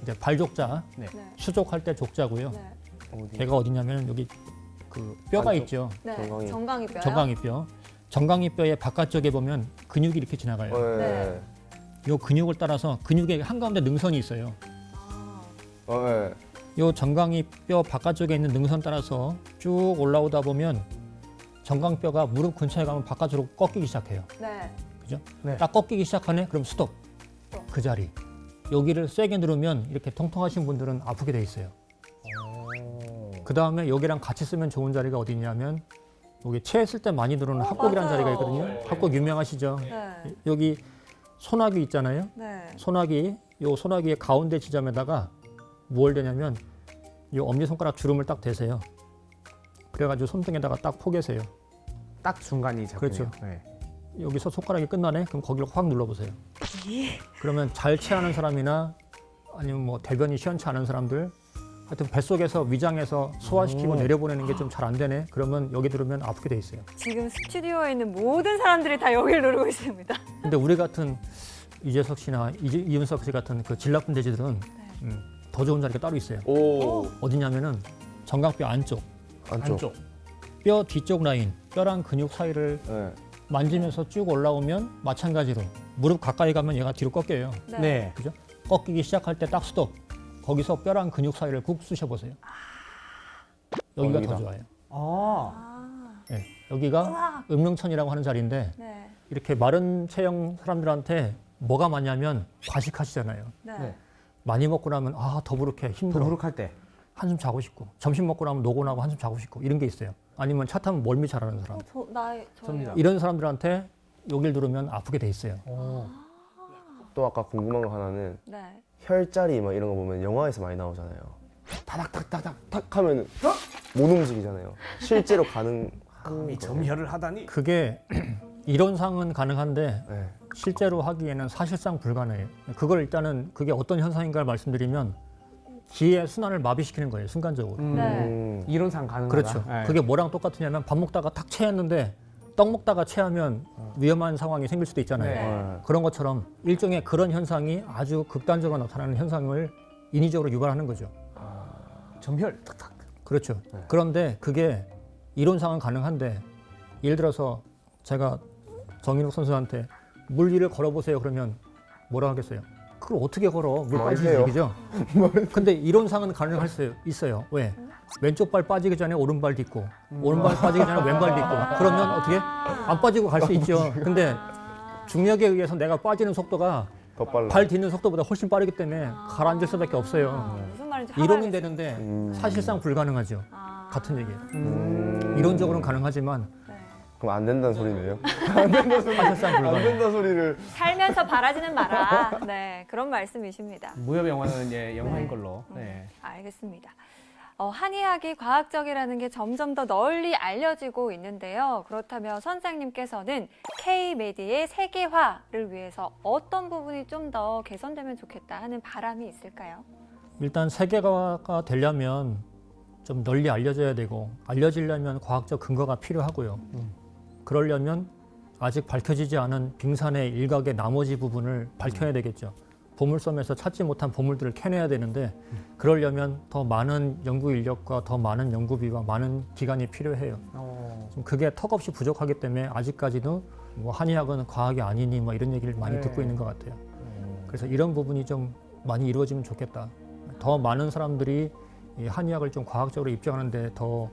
이제 발족자, 네. 네. 수족할 때 족자고요. 네. 걔가 어디냐면 여기 그 뼈가 발족. 있죠. 네. 정강이. 정강이 뼈요? 정강이 뼈. 정강이 뼈의 바깥쪽에 보면 근육이 이렇게 지나가요. 네. 요 근육을 따라서 근육의 한가운데 능선이 있어요. 네. 요 정강이 뼈 바깥쪽에 있는 능선 따라서 쭉 올라오다 보면 정강뼈가 무릎 근처에 가면 바깥으로 꺾이기 시작해요. 네. 그죠? 네. 딱 꺾이기 시작하네? 그럼 스톱. 그 자리. 여기를 세게 누르면 이렇게 통통하신 분들은 아프게 돼 있어요. 그 다음에 여기랑 같이 쓰면 좋은 자리가 어디 있냐면 여기 체했을 때 많이 들어오는 합곡이라는 맞아요. 자리가 있거든요. 합곡 유명하시죠? 네. 여기 소나기 있잖아요. 네. 요 소나기의 가운데 지점에다가 뭘 대냐면 요 엄지손가락 주름을 딱 대세요. 그래가지고 손등에다가 딱 포개세요. 딱 중간이 잡혀요. 그렇죠. 네. 여기서 손가락이 끝나네? 그럼 거기를 확 눌러보세요. 그러면 잘 체하는 사람이나 아니면 뭐 대변이 시원치 않은 사람들 하여튼 뱃속에서 위장에서 소화시키고 내려보내는 게 좀 잘 안 되네? 그러면 여기 들으면 아프게 돼 있어요. 지금 스튜디오에 있는 모든 사람들이 다 여기를 누르고 있습니다. 근데 우리 같은 유재석 씨나 이윤석 씨 같은 그 질 나쁜 돼지들은 더 좋은 자리가 따로 있어요. 오. 어디냐면은 정강뼈 안쪽, 안쪽. 뼈 뒤쪽 라인, 뼈랑 근육 사이를 네. 만지면서 쭉 올라오면 마찬가지로 무릎 가까이 가면 얘가 뒤로 꺾여요. 네. 그죠? 꺾이기 시작할 때 딱 스톱. 거기서 뼈랑 근육 사이를 꾹 쑤셔보세요. 여기가 더 여기다. 좋아요. 아. 네, 여기가 음릉천이라고 하는 자리인데 네. 이렇게 마른 체형 사람들한테 뭐가 많냐면 과식하시잖아요. 네. 네. 많이 먹고 나면 더부룩해, 힘들어. 더부룩할 때. 한숨 자고 싶고 점심 먹고 나면 노곤하고 한숨 자고 싶고 이런 게 있어요. 아니면 차 타면 멀미 잘하는 사람. 저요. 접니다. 이런 사람들한테 여길 누르면 아프게 돼 있어요. 또 아까 궁금한 거 하나는 네. 혈자리 막 이런 거 보면 영화에서 많이 나오잖아요. 타닥타닥타닥 하면은 못 움직이잖아요. 실제로 가능한 이 거예요? 점혈을 하다니. 그게 이론상은 가능한데 네. 실제로 하기에는 사실상 불가능해요. 그걸 일단은 그게 어떤 현상인가를 말씀드리면 기의 순환을 마비시키는 거예요. 순간적으로. 네. 이론상 가능하다. 그렇죠. 네. 그게 뭐랑 똑같으냐면 밥 먹다가 탁 체했는데 떡 먹다가 체하면 위험한 상황이 생길 수도 있잖아요. 네. 네. 그런 것처럼 일종의 그런 현상이 아주 극단적으로 나타나는 현상을 인위적으로 유발하는 거죠. 점혈 탁탁. 그렇죠. 네. 그런데 그게 이론상은 가능한데 예를 들어서 제가 정인욱 선수한테 물 위를 걸어보세요 그러면 뭐라 하겠어요? 그걸 어떻게 걸어? 물 빠지지 해요? 얘기죠. 근데 이론상은 가능할 수 있어요. 왜? 왼쪽 발 빠지기 전에 오른발 딛고 오른발 빠지기 전에 왼발 딛고 그러면 어떻게? 안 빠지고 갈 수 있죠. 근데 중력에 의해서 내가 빠지는 속도가 더 빨라. 발 딛는 속도보다 훨씬 빠르기 때문에 가라앉을 수밖에 없어요. 무슨 말인지 이론은 알겠어요. 되는데 사실상 불가능하죠. 아. 같은 얘기예요. 이론적으로는 가능하지만 네. 그럼 안 된다는 소리네요. 사실상 안 불가능. 된다 소리를. 살면서 바라지는 마라. 네, 그런 말씀이십니다. 무협 영화는 영화인 네. 걸로. 네. 알겠습니다. 한의학이 과학적이라는 게 점점 더 널리 알려지고 있는데요. 그렇다면 선생님께서는 K-메디의 세계화를 위해서 어떤 부분이 좀 더 개선되면 좋겠다 하는 바람이 있을까요? 일단 세계화가 되려면 좀 널리 알려져야 되고 알려지려면 과학적 근거가 필요하고요. 그러려면 아직 밝혀지지 않은 빙산의 일각의 나머지 부분을 밝혀야 되겠죠. 보물섬에서 찾지 못한 보물들을 캐내야 되는데 그러려면 더 많은 연구 인력과 더 많은 연구비와 많은 기간이 필요해요. 좀 그게 턱없이 부족하기 때문에 아직까지도 뭐 한의학은 과학이 아니니 뭐 이런 얘기를 많이 네. 듣고 있는 것 같아요. 그래서 이런 부분이 좀 많이 이루어지면 좋겠다. 더 많은 사람들이 이 한의학을 좀 과학적으로 입증하는데 더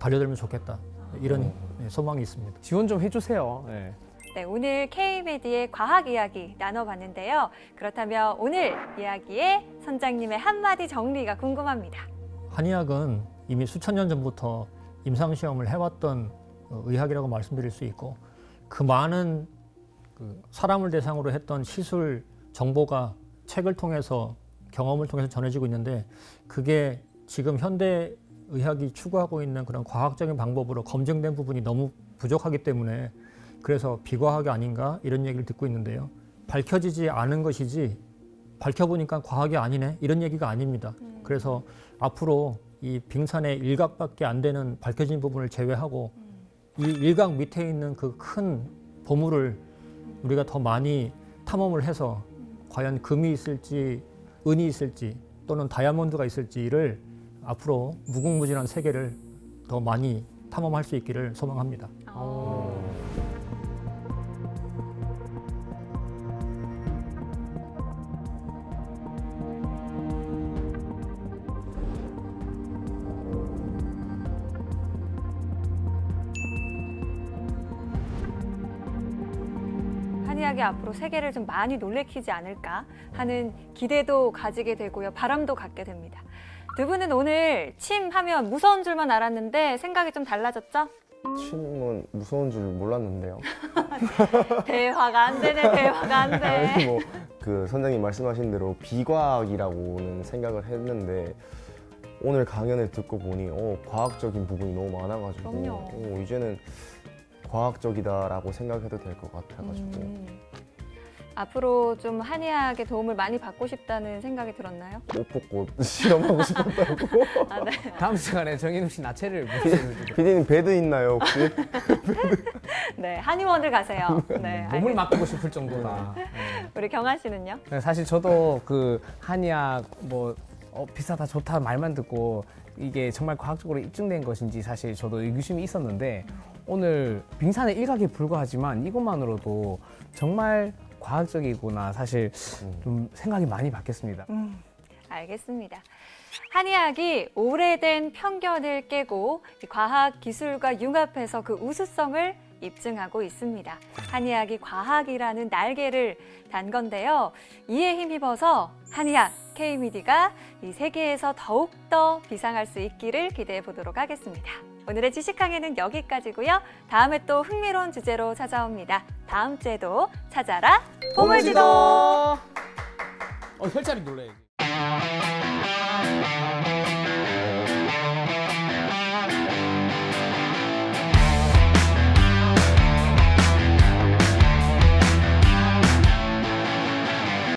달려들면 좋겠다. 이런 소망이 있습니다. 지원 좀 해주세요. 네. 네, 오늘 K-메디의 과학 이야기 나눠봤는데요. 그렇다면 오늘 이야기의 선장님의 한마디 정리가 궁금합니다. 한의학은 이미 수천 년 전부터 임상시험을 해왔던 의학이라고 말씀드릴 수 있고 그 많은 그 사람을 대상으로 했던 시술 정보가 책을 통해서 경험을 통해서 전해지고 있는데 그게 지금 현대 의학이 추구하고 있는 그런 과학적인 방법으로 검증된 부분이 너무 부족하기 때문에 그래서 비과학이 아닌가 이런 얘기를 듣고 있는데요. 밝혀지지 않은 것이지 밝혀보니까 과학이 아니네 이런 얘기가 아닙니다. 그래서 앞으로 이 빙산의 일각밖에 안 되는 밝혀진 부분을 제외하고 이 일각 밑에 있는 그 큰 보물을 우리가 더 많이 탐험을 해서 과연 금이 있을지 은이 있을지 또는 다이아몬드가 있을지를 앞으로 무궁무진한 세계를 더 많이 탐험할 수 있기를 소망합니다. 한의학이 앞으로 세계를 좀 많이 놀래키지 않을까 하는 기대도 가지게 되고요. 바람도 갖게 됩니다. 두 분은 오늘 침 하면 무서운 줄만 알았는데 생각이 좀 달라졌죠? 침은 무서운 줄 몰랐는데요. 대화가 안 되네, 대화가 안 돼. 아니 그 선장님 말씀하신 대로 비과학이라고는 생각을 했는데 오늘 강연을 듣고 보니 과학적인 부분이 너무 많아가지고 그럼요. 이제는 과학적이다라고 생각해도 될 것 같아가지고 앞으로 좀 한의학의 도움을 많이 받고 싶다는 생각이 들었나요? 못 뽑고 실험하고 싶었다고. 아, 네. 다음 시간에 정인욱 씨 나체를 보여주도록 피디님 배드 있나요 혹시? 네, 한의원을 가세요. 네, 몸을 알겠습니다. 맡기고 싶을 정도다. 네. 우리 경아 씨는요? 네, 사실 저도 그 한의학 뭐 비싸다 좋다 말만 듣고 이게 정말 과학적으로 입증된 것인지 사실 저도 의구심이 있었는데 오늘 빙산의 일각에 불과하지만 이것만으로도 정말 과학적이구나 사실 좀 생각이 많이 바뀌었습니다. 알겠습니다. 한의학이 오래된 편견을 깨고 과학 기술과 융합해서 그 우수성을 입증하고 있습니다. 한의학이 과학이라는 날개를 단 건데요. 이에 힘입어서 한의학 K-미디가 이 세계에서 더욱더 비상할 수 있기를 기대해 보도록 하겠습니다. 오늘의 지식항해는 여기까지고요. 다음에 또 흥미로운 주제로 찾아옵니다. 다음 주에도 찾아라 보물지도. 혈자리 놀래야지.